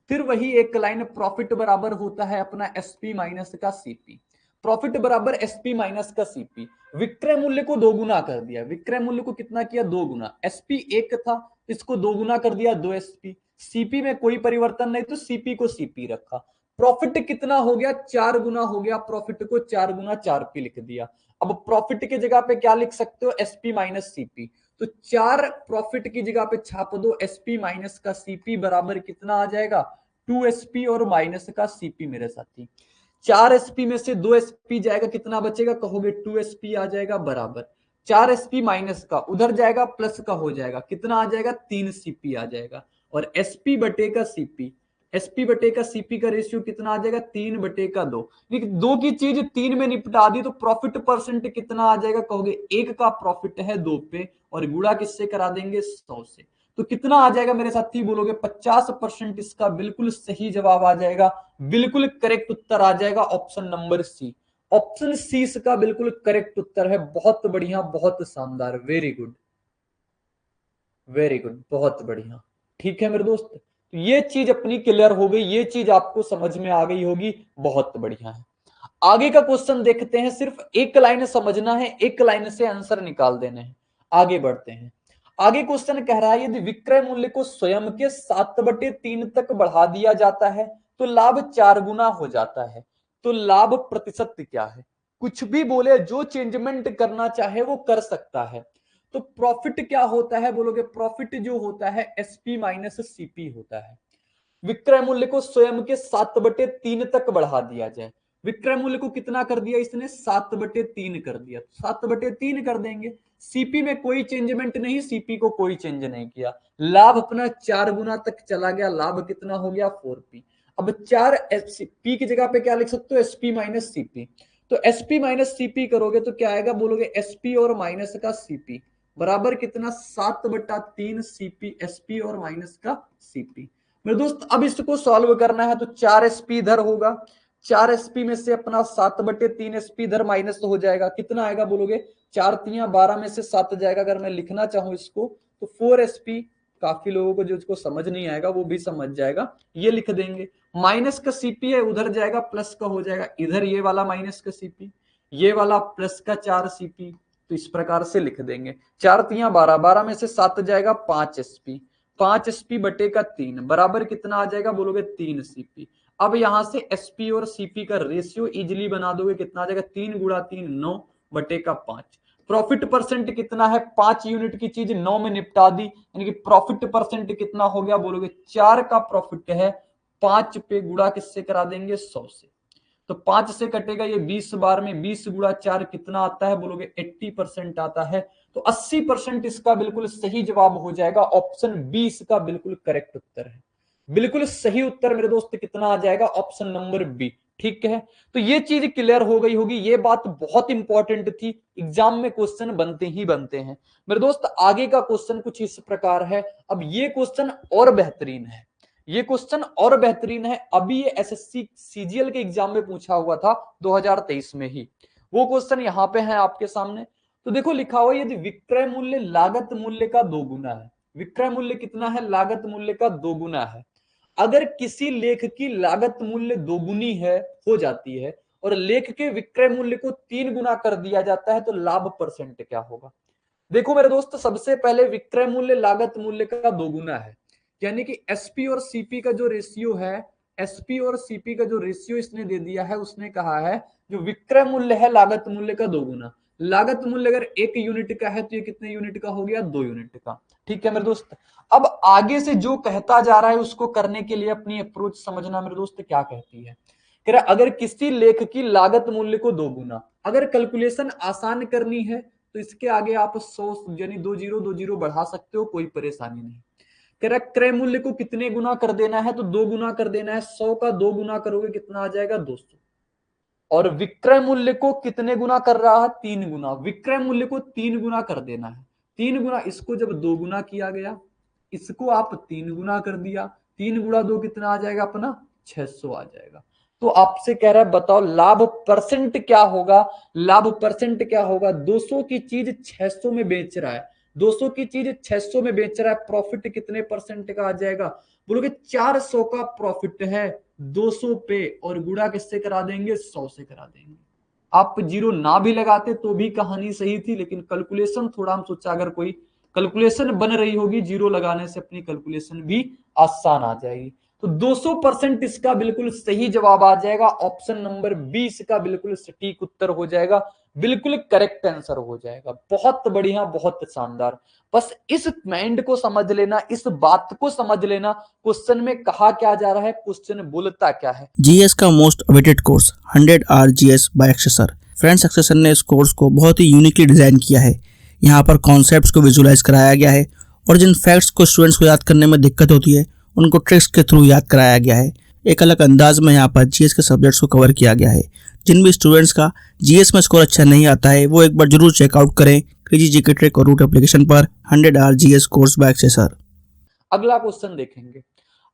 फिर वही एक लाइन, प्रॉफिट बराबर होता है अपना एसपी माइनस का सीपी। प्रॉफिट बराबर एसपी माइनस का सीपी। विक्रय मूल्य को 2 गुना कर दिया, विक्रय मूल्य को कितना किया? 2 गुना। एसपी 1 था, इसको 2 गुना कर दिया, 2 एसपी। सीपी में कोई परिवर्तन नहीं तो सीपी को सीपी रखा। प्रॉफिट कितना हो गया? 4 गुना हो गया, प्रॉफिट को 4 गुना 4 पी लिख दिया। अब प्रॉफिट की जगह पे क्या लिख सकते हो? SP minus CP. तो 4 प्रॉफिट की जगह पे छाप दो एसपी माइनस का सीपी बराबर कितना आ जाएगा? 2 एसपी और माइनस का सीपी मेरे साथी। 4 एसपी में से 2 एसपी जाएगा, कितना बचेगा? कहोगे 2 एसपी आ जाएगा बराबर 4 एसपी माइनस का उधर जाएगा प्लस का हो जाएगा, कितना आ जाएगा? 3 सीपी आ जाएगा। और एसपी बटे का सीपी, एसपी बटे का सीपी का रेशियो कितना आ जाएगा? 3/2। दो की चीज 3 में निपटा दी तो प्रॉफिट परसेंट कितना आ जाएगा? कहोगे 1 का प्रॉफिट है 2 पे, और गुणा किससे करा देंगे? 100 से। तो कितना आ जाएगा मेरे साथी? बोलोगे 50%। इसका बिल्कुल सही जवाब आ जाएगा, बिल्कुल करेक्ट उत्तर आ जाएगा option number C. Option C इसका बिल्कुल करेक्ट उत्तर है। बहुत बढ़िया, बहुत शानदार, वेरी गुड, वेरी गुड, बहुत बढ़िया। ठीक है मेरे दोस्त, तो ये चीज अपनी क्लियर हो गई, ये चीज आपको समझ में आ गई होगी, बहुत बढ़िया है। आगे का क्वेश्चन देखते हैं, सिर्फ एक लाइन समझना है, एक लाइन से आंसर निकाल देने हैं। आगे बढ़ते हैं। आगे क्वेश्चन कह रहा है यदि विक्रय मूल्य को स्वयं के 7/3 तक बढ़ा दिया जाता है तो लाभ 4 गुना हो जाता है। तो लाभ प्रतिशत क्या है? कुछ भी बोले, जो चेंजमेंट करना चाहे वो कर सकता है। तो प्रॉफिट क्या होता है? बोलोगे प्रॉफिट जो होता है एसपी माइनस सीपी होता है। विक्रय मूल्य को स्वयं के 7/3 तक बढ़ा दिया जाए। विक्रय मूल्य को कितना कर दिया इसने? 7/3 कर दिया, 7/3 कर देंगे। सीपी में कोई चेंजमेंट नहीं, सीपी को कोई चेंज नहीं किया। लाभ अपना 4 गुना तक चला गया, लाभ कितना हो गया? 4p। अब 4 पी की जगह पे क्या लिख सकते हो? SP minus CP. तो एसपी माइनस सीपी करोगे तो क्या आएगा? बोलोगे एसपी और माइनस का सीपी बराबर कितना? 7/3 सीपी, एसपी और माइनस का सीपी। मेरे दोस्त अब इसको सॉल्व करना है तो 4 एसपी इधर होगा, 4 एसपी में से अपना 7/3 एसपी इधर माइनस हो जाएगा, कितना आएगा? बोलोगे 4×3 = 12 में से 7 जाएगा। अगर मैं लिखना चाहूं इसको तो 4 एसपी। काफी लोगों को जो इसको समझ नहीं आएगा वो भी समझ जाएगा, ये लिख देंगे। माइनस का सीपी है, उधर जाएगा प्लस का हो जाएगा, इधर ये वाला माइनस का सीपी, ये वाला प्लस का 4 सीपी। तो इस प्रकार से लिख देंगे। 4×3 = 12, 12 में से 7 जाएगा 5 एसपी, 5 एसपी बटे का 3 बराबर कितना आ जाएगा? बोलोगे 3 सीपी। अब यहां से एसपी और सीपी का रेशियो इजिली बना दोगे, कितना आ जाएगा? 3 × 3 9 बटे का 5। प्रॉफिट परसेंट कितना है? 5 यूनिट की चीज 9 में निपटा दी, यानी कि प्रॉफिट परसेंट कितना हो गया? बोलोगे 4 का प्रॉफिट है, 5 पे गुणा किससे करा देंगे? 100 से। तो 5 से कटेगा ये 20 बार में, 20 × 4 कितना आता है? बोलोगे 80% आता है। तो 80% इसका बिल्कुल सही जवाब हो जाएगा, ऑप्शन बी इसका बिल्कुल करेक्ट उत्तर है। बिल्कुल सही उत्तर मेरे दोस्त कितना आ जाएगा? Option number B. ठीक है, तो ये चीज क्लियर हो गई होगी, ये बात बहुत इंपॉर्टेंट थी, एग्जाम में क्वेश्चन बनते ही बनते हैं मेरे दोस्त। आगे का क्वेश्चन कुछ इस प्रकार है, अब ये क्वेश्चन और बेहतरीन है, ये क्वेश्चन और बेहतरीन है, अभी ये एसएससी सीजीएल के एग्जाम में पूछा हुआ था 2023 में ही, वो क्वेश्चन यहाँ पे है आपके सामने। तो देखो लिखा हुआ यदि विक्रय मूल्य लागत मूल्य का 2 गुना है, विक्रय मूल्य कितना है, लागत मूल्य का 2 गुना है, अगर किसी लेख की लागत मूल्य 2 गुनी है हो जाती है और लेख के विक्रय मूल्य को 3 गुना कर दिया जाता है तो लाभ परसेंट क्या होगा। देखो मेरे दोस्त, सबसे पहले विक्रय मूल्य लागत मूल्य का 2 गुना है, यानी कि एसपी और सीपी का जो रेशियो है, एसपी और सीपी का जो रेशियो इसने दे दिया है, उसने कहा है जो विक्रय मूल्य है लागत मूल्य का 2 गुना, लागत मूल्य अगर 1 यूनिट का है तो ये कितने यूनिट का हो गया, 2 यूनिट का। ठीक है मेरे दोस्त, अब आगे से जो कहता जा रहा है उसको करने के लिए अपनी अप्रोच समझना मेरे दोस्त क्या कहती है। कह रहा अगर किसी लेख की लागत मूल्य को 2 गुना, अगर कैलकुलेशन आसान करनी है तो इसके आगे आप 100 यानी 2 जीरो बढ़ा सकते हो, कोई परेशानी नहीं। कह रहा क्रय मूल्य को कितने गुना कर देना है, तो 2 गुना कर देना है, 100 का 2 गुना करोगे कितना आ जाएगा, 200। और विक्रय मूल्य को कितने गुना कर रहा है, 3 गुना, विक्रय मूल्य को 3 गुना कर देना है, 3 गुना, इसको जब 2 गुना किया गया, इसको आप 3 गुना कर दिया, 3 गुणा 2 कितना आ जाएगा अपना, 600 आ जाएगा। तो आपसे कह रहा है बताओ लाभ परसेंट क्या होगा, लाभ परसेंट क्या होगा, 200 की चीज 600 में बेच रहा है, 200 की चीज 600 में बेच रहा है, प्रॉफिट कितने परसेंट का आ जाएगा, बोलोगे 400 का प्रॉफिट है 200 पे, और गुणा किससे करा देंगे, 100 से करा देंगे। आप जीरो ना भी लगाते तो भी कहानी सही थी, लेकिन कैलकुलेशन थोड़ा हम सोचा अगर कोई कैलकुलेशन बन रही होगी जीरो लगाने से अपनी कैलकुलेशन भी आसान आ जाएगी। तो 200% इसका बिल्कुल सही जवाब आ जाएगा, ऑप्शन नंबर 20 का बिल्कुल सटीक उत्तर हो जाएगा, बिल्कुल करेक्ट आंसर हो जाएगा। बहुत बढ़िया, बहुत शानदार। बस इस माइंड को समझ लेना, इस बात को समझ लेना, क्वेश्चन में कहा क्या जा रहा है, क्वेश्चन बोलता क्या है। जीएस का most awaited course 100 hour GS by Akshay sir. Friends, Akshay sir ने इस कोर्स को बहुत ही यूनिकली डिजाइन किया है। यहाँ पर कॉन्सेप्ट्स को विजुलाइज कराया गया है और जिन फैक्ट्स को स्टूडेंट्स को याद करने में दिक्कत होती है उनको ट्रिक्स के थ्रू याद कराया गया है। एक अलग अंदाज में यहाँ पर जीएस के सब्जेक्ट्स को कवर किया गया है। जिन भी स्टूडेंट्स का जीएस में स्कोर अच्छा नहीं आता है वो एक बार जरूर चेकआउट करें क्रेजी जीके ट्रिक और रूट एप्लीकेशन पर 100 hour GS course by Akshay sir. अगला क्वेश्चन देखेंगे।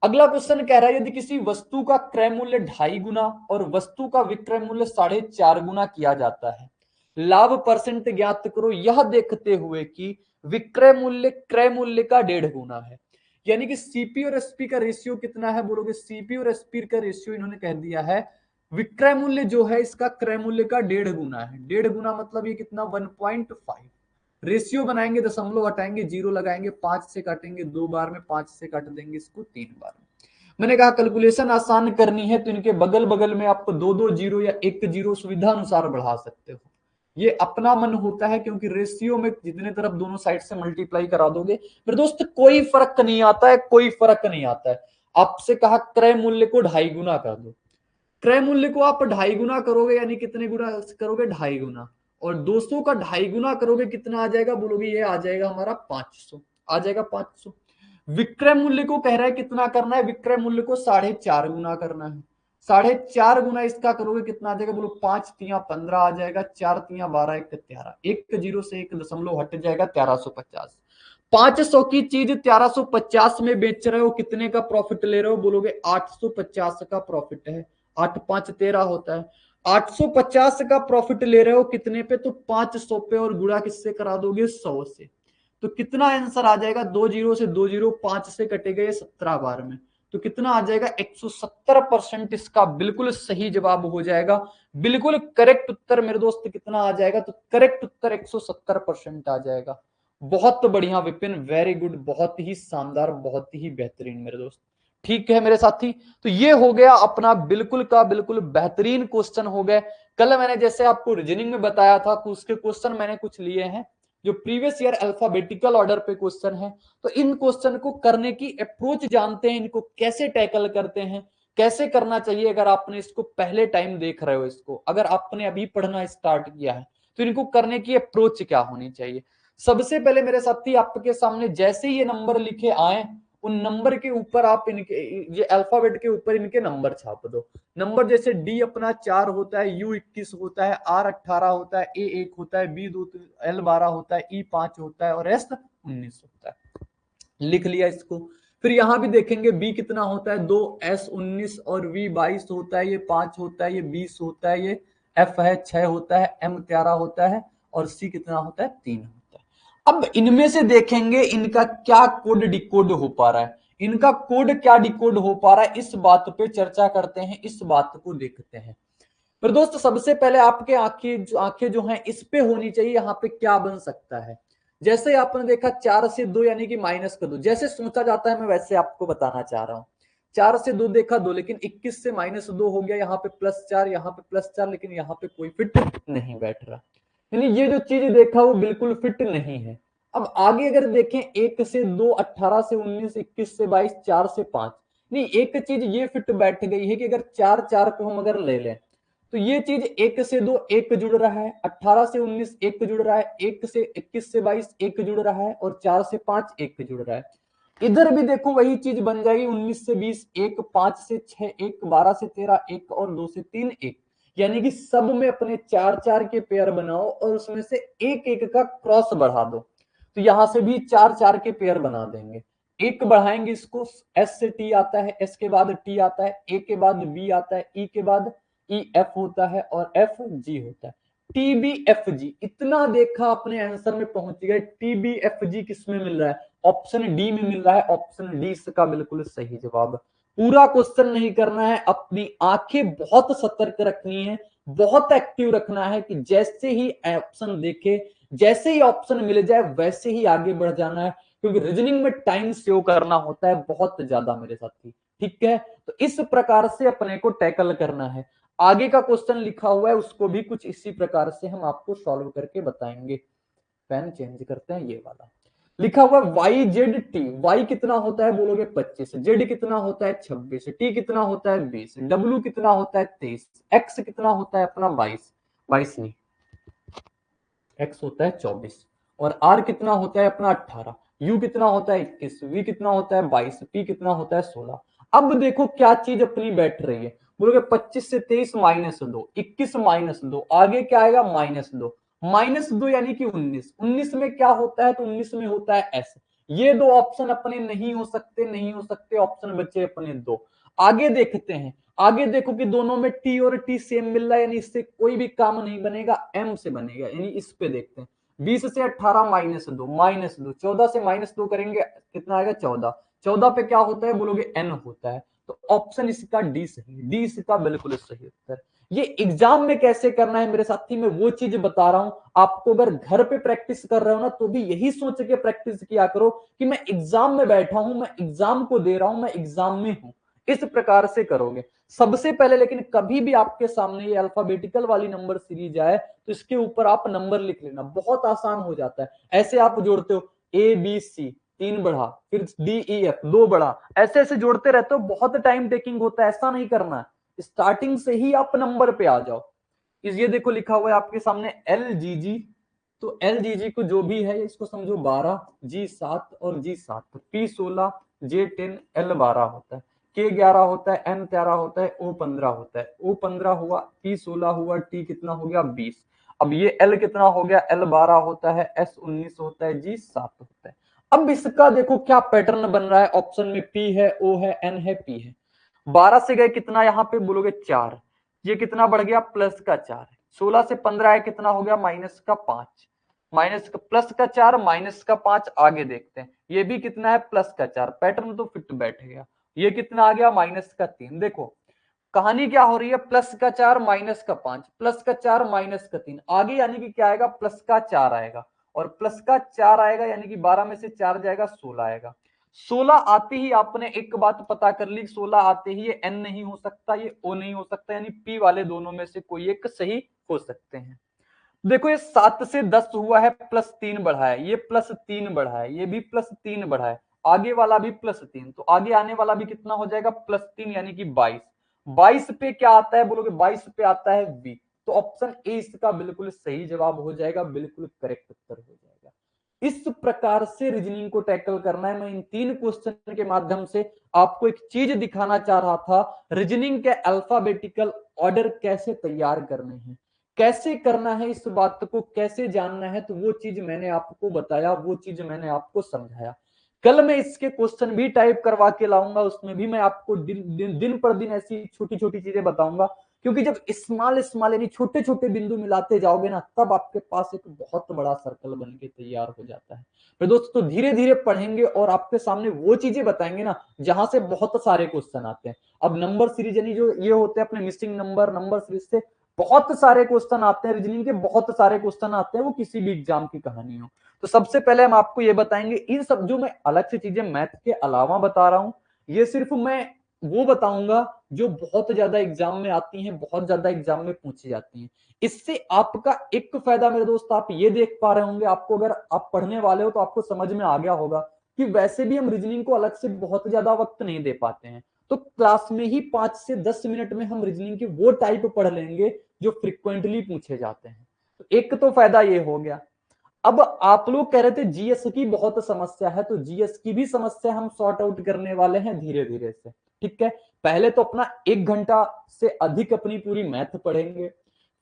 अगला क्वेश्चन कह रहा है यदि किसी वस्तु का क्रय मूल्य 2.5 गुना और वस्तु का विक्रय मूल्य 4.5 गुना किया जाता है, लाभ परसेंट ज्ञात करो, यह देखते हुए कि विक्रय मूल्य क्रय मूल्य का 1.5 गुना है। यानी कि सीपी और एसपी का रेशियो कितना है, बोलोगे सीपी और एसपी का रेशियो इन्होंने कह दिया है, विक्रय मूल्य जो है इसका क्रय मूल्य का 1.5 गुना है। 1.5 गुना मतलब ये कितना, 1.5। रेशियो बनाएंगे, दशमलव हटाएंगे, जीरो लगाएंगे, 5 से काटेंगे 2 बार में, 5 से काट देंगे इसको 3 बार में। मैंने कहा कैलकुलेशन आसान करनी है तो इनके बगल बगल में आप 2 जीरो या 1 जीरो सुविधा अनुसार बढ़ा सकते हो, ये अपना मन होता है, क्योंकि रेशियो में जितने तरफ दोनों साइड से मल्टीप्लाई करा दोगे मेरे दोस्त कोई फर्क नहीं आता है, कोई फर्क नहीं आता है। आपसे कहा क्रय मूल्य को 2.5 गुना कर दो, क्रय मूल्य को आप 2.5 गुना करोगे यानी कितने गुना करोगे, 2.5 गुना, और 200 का 2.5 गुना करोगे कितना आ जाएगा, बोलोगे ये आ जाएगा हमारा 500, आ जाएगा 500। विक्रय मूल्य को कह रहा है कितना करना है, विक्रय मूल्य को 4.5 गुना करना है, 4.5 गुना इसका करोगे कितना आ जाएगा, बोलो 5 तिया 15 आ जाएगा, 4 तिया 12, 1 13, 1 जीरो से 1 दशमलव हट जाएगा, 1350। 500 की चीज 1350 में बेच रहे हो, कितने का प्रॉफिट ले रहे हो, बोलोगे 850 का प्रॉफिट है, 8 5 13 होता है, 850 का प्रॉफिट ले रहे हो कितने पे, तो 500 पे, और गुणा किससे करा दोगे, 100 से। तो कितना आंसर आ जाएगा, 2 जीरो से 2 जीरो, 5 से कटेगा ये 17 बार में, तो कितना आ जाएगा, 170% इसका बिल्कुल सही जवाब हो जाएगा, बिल्कुल करेक्ट उत्तर मेरे दोस्त कितना आ जाएगा, तो करेक्ट उत्तर 170% आ जाएगा। बहुत बढ़िया विपिन, वेरी गुड, बहुत ही शानदार, बहुत ही बेहतरीन मेरे दोस्त। ठीक है मेरे साथी, तो ये हो गया अपना बिल्कुल का बिल्कुल बेहतरीन क्वेश्चन हो गए। कल मैंने जैसे आपको रीजनिंग में बताया था उसके क्वेश्चन मैंने कुछ लिए हैं जो प्रीवियस ईयर अल्फाबेटिकल ऑर्डर पे क्वेश्चन है, तो इन क्वेश्चन को करने की अप्रोच जानते हैं, इनको कैसे टैकल करते हैं, कैसे करना चाहिए। अगर आपने इसको पहले टाइम देख रहे हो, इसको अगर आपने अभी पढ़ना स्टार्ट किया है तो इनको करने की अप्रोच क्या होनी चाहिए। सबसे पहले मेरे साथी आपके सामने जैसे ही ये नंबर लिखे आए, उन नंबर के ऊपर आप इनके ये अल्फाबेट के ऊपर इनके नंबर छाप दो। नंबर जैसे डी अपना 4 होता है, यू 21 होता है, आर 18 होता है, ए 1 होता है, बी 2, एल 12 होता है, ई 5 होता है और एस 19 होता है। लिख लिया इसको। फिर यहां भी देखेंगे बी कितना होता है 2, एस 19 और वी 22 होता है, ये 5 होता है, ये 20 होता है, ये एफ है 6 होता है, एम 13 होता है और सी कितना होता है 3 होता है। अब इनमें से देखेंगे इनका क्या कोड डिकोड हो पा रहा है, इनका कोड क्या डिकोड हो पा रहा है, इस बात पे चर्चा करते हैं, इस बात को देखते हैं। पर दोस्त सबसे पहले आपके आंखें जो हैं इस पे होनी चाहिए, यहाँ पे क्या बन सकता है। जैसे आपने देखा 4 से 2 यानी कि माइनस कर दो, जैसे सोचा जाता है मैं वैसे आपको बताना चाह रहा हूँ। 4 से 2 देखा 2, लेकिन 21 से -2 हो गया, यहाँ पे +4, यहाँ पे +4, लेकिन यहाँ पे कोई फिट नहीं बैठ रहा, यानी ये जो चीज देखा वो बिल्कुल फिट नहीं है। अब आगे अगर देखें 1 से 2, 18 से 19, 21 से 22, 4 से 5, नहीं एक चीज ये फिट बैठ गई है कि अगर 4 4 को हम अगर ले लें तो ये चीज 1 से 2 1 जुड़ रहा है, 18 से 19 1 जुड़ रहा है, 1 से 21 से 22 1 जुड़ रहा है और 4 से 5 1 जुड़ रहा है। इधर भी देखो वही चीज बन जाएगी, 19 से 20 1, 5 से 6 1, 12 से 13 1 और 2 से 3 1, यानी कि सब में अपने 4 4 के पेयर बनाओ और उसमें से एक एक का क्रॉस बढ़ा दो, तो यहां से भी 4 4 के पेयर बना देंगे। एक बढ़ाएंगे इसको, एस से टी आता है, एस के बाद टी आता है, ए के बाद बी आता है, ई के बाद ई एफ होता है और एफ जी होता है। टी बी एफ जी, इतना देखा अपने आंसर में पहुंच गए। टी बी एफ जी किस में मिल रहा है, ऑप्शन डी में मिल रहा है, ऑप्शन डी इसका बिल्कुल सही जवाब। पूरा क्वेश्चन नहीं करना है, अपनी आंखें बहुत सतर्क रखनी है, बहुत एक्टिव रखना है कि जैसे ही ऑप्शन देखे, जैसे ही ऑप्शन मिल जाए वैसे ही आगे बढ़ जाना है, क्योंकि रीजनिंग में टाइम सेव करना होता है बहुत ज्यादा मेरे साथी। ठीक है, तो इस प्रकार से अपने को टैकल करना है। आगे का क्वेश्चन लिखा हुआ है उसको भी कुछ इसी प्रकार से हम आपको सॉल्व करके बताएंगे। पेन चेंज करते हैं, ये वाला लिखा हुआ वाई जेड टी। वाई कितना होता है बोलोगे 25, जेड कितना होता है 26, टी कितना होता है 20, डब्ल्यू कितना होता है 23, एक्स कितना होता है अपना 22, 22 नहीं, एक्स होता है 24 और आर कितना होता है अपना 18, यू कितना होता है 21, वी कितना होता है 22, पी कितना होता है 16। अब देखो क्या चीज अपनी बैठ रही है, बोलोगे 25 से 23 -2, 21 -2, आगे क्या आएगा -2, -2 यानी कि 19, 19 में क्या होता है तो 19 में होता है एस। ये दो ऑप्शन अपने नहीं हो सकते, नहीं हो सकते, ऑप्शन बचे अपने दो। आगे देखते हैं, आगे देखो कि दोनों में टी और टी सेम मिल रहा है, यानी इससे कोई भी काम नहीं बनेगा, एम से बनेगा, यानी इस पे देखते हैं। 20 से 18 -2, 14 से -2 करेंगे कितना आएगा 14, 14 पे क्या होता है बोलोगे एन होता है, तो ऑप्शन इसका डी सही, डी इसका बिल्कुल सही उत्तर। ये एग्जाम में कैसे करना है मेरे साथी, मैं वो चीज बता रहा हूं आपको। अगर घर पे प्रैक्टिस कर रहे हो ना तो भी यही सोच के प्रैक्टिस किया करो कि मैं एग्जाम में बैठा हूं, मैं एग्जाम को दे रहा हूं, मैं एग्जाम में हूं, इस प्रकार से करोगे सबसे पहले। लेकिन कभी भी आपके सामने ये अल्फाबेटिकल वाली नंबर सीरीज आए तो इसके ऊपर आप नंबर लिख लेना, बहुत आसान हो जाता है। ऐसे आप जोड़ते हो ए बी सी 3 बढ़ा, फिर डी ई एफ 2 बढ़ा, ऐसे ऐसे जोड़ते रहते हो, बहुत टाइम टेकिंग होता है, ऐसा नहीं करना है, स्टार्टिंग से ही आप नंबर पे आ जाओ। ये देखो लिखा हुआ है आपके सामने एल जी जी, तो एल जी जी को जो भी है इसको समझो 12, जी 7 और जी 7, पी 16, जे 10, एल 12 होता है, के 11 होता है, एम 13 होता है, ओ 15 होता है, ओ 15 हुआ, पी 16 हुआ, टी कितना हो गया 20। अब ये एल कितना हो गया, एल 12 होता है, एस 19 होता है, जी 7 होता है। अब इसका देखो क्या पैटर्न बन रहा है, ऑप्शन में पी है, ओ है, एन है, पी है। 12 से गए कितना यहाँ पे बोलोगे 4, ये कितना बढ़ गया प्लस का 4, 16 से 15 है कितना हो गया माइनस का 5, माइनस का प्लस का 4 माइनस का 5, आगे देखते हैं ये भी कितना है प्लस का 4, पैटर्न तो फिट बैठ गया। ये कितना आ गया माइनस का 3, देखो कहानी क्या हो रही है, प्लस का 4 माइनस का 5, प्लस का 4 माइनस का 3, आगे यानी कि क्या आएगा प्लस का 4 आएगा, और प्लस का 4 आएगा यानी कि 12 में से 4 जाएगा 16 आएगा। 16 आते ही आपने एक बात पता कर ली, 16 आते ही ये एन नहीं हो सकता, ये ओ नहीं हो सकता, यानी पी वाले दोनों में से कोई एक सही हो सकते हैं। देखो ये 7 से 10 हुआ है, +3 बढ़ा है, ये +3 बढ़ा है, ये भी +3 बढ़ा है, आगे वाला भी +3, तो आगे आने वाला भी कितना हो जाएगा +3 यानी कि 22। 22 पे क्या आता है बोलोगे, 22 पे आता है बी, तो ऑप्शन ए इसका बिल्कुल सही जवाब हो जाएगा, बिल्कुल करेक्ट उत्तर हो जाएगा। इस प्रकार से रीजनिंग को टैकल करना है। मैं इन 3 क्वेश्चन के माध्यम से आपको एक चीज दिखाना चाह रहा था, रीजनिंग के अल्फाबेटिकल ऑर्डर कैसे तैयार करने हैं, कैसे करना है, इस बात को कैसे जानना है, तो वो चीज मैंने आपको बताया, वो चीज मैंने आपको समझाया। कल मैं इसके क्वेश्चन भी टाइप करवा के लाऊंगा, उसमें भी मैं आपको दिन पर दिन ऐसी छोटी छोटी चीजें बताऊंगा, क्योंकि जब स्मॉल स्मॉल यानी छोटे छोटे बिंदु मिलाते जाओगे ना, तब आपके पास एक बहुत बड़ा सर्कल बन के तैयार हो जाता है। फिर दोस्तों धीरे धीरे पढ़ेंगे और आपके सामने वो चीजें बताएंगे ना जहां से बहुत सारे क्वेश्चन आते हैं। अब नंबर सीरीज यानी जो ये होते हैं अपने मिसिंग नंबर सीरीज से बहुत सारे क्वेश्चन आते हैं, रीजनिंग के बहुत सारे क्वेश्चन आते हैं, वो किसी भी एग्जाम की कहानी हो। तो सबसे पहले हम आपको ये बताएंगे, इन सब जो मैं अलग से चीजें मैथ के अलावा बता रहा हूं, ये सिर्फ मैं वो बताऊंगा जो बहुत ज्यादा एग्जाम में आती हैं, बहुत ज्यादा एग्जाम में पूछी जाती हैं। इससे आपका एक फायदा मेरे दोस्त आप ये देख पा रहे होंगे, आपको अगर आप पढ़ने वाले हो तो आपको समझ में आ गया होगा कि वैसे भी हम रीजनिंग को अलग से बहुत ज्यादा वक्त नहीं दे पाते हैं, तो क्लास में ही 5 से 10 मिनट में हम रीजनिंग के वो टाइप पढ़ लेंगे जो फ्रिक्वेंटली पूछे जाते हैं। तो एक तो फायदा ये हो गया। अब आप लोग कह रहे थे जीएस की बहुत समस्या है, तो जीएस की भी समस्या हम सॉर्ट आउट करने वाले हैं धीरे धीरे से। ठीक है, पहले तो अपना 1 घंटा से अधिक अपनी पूरी मैथ पढ़ेंगे,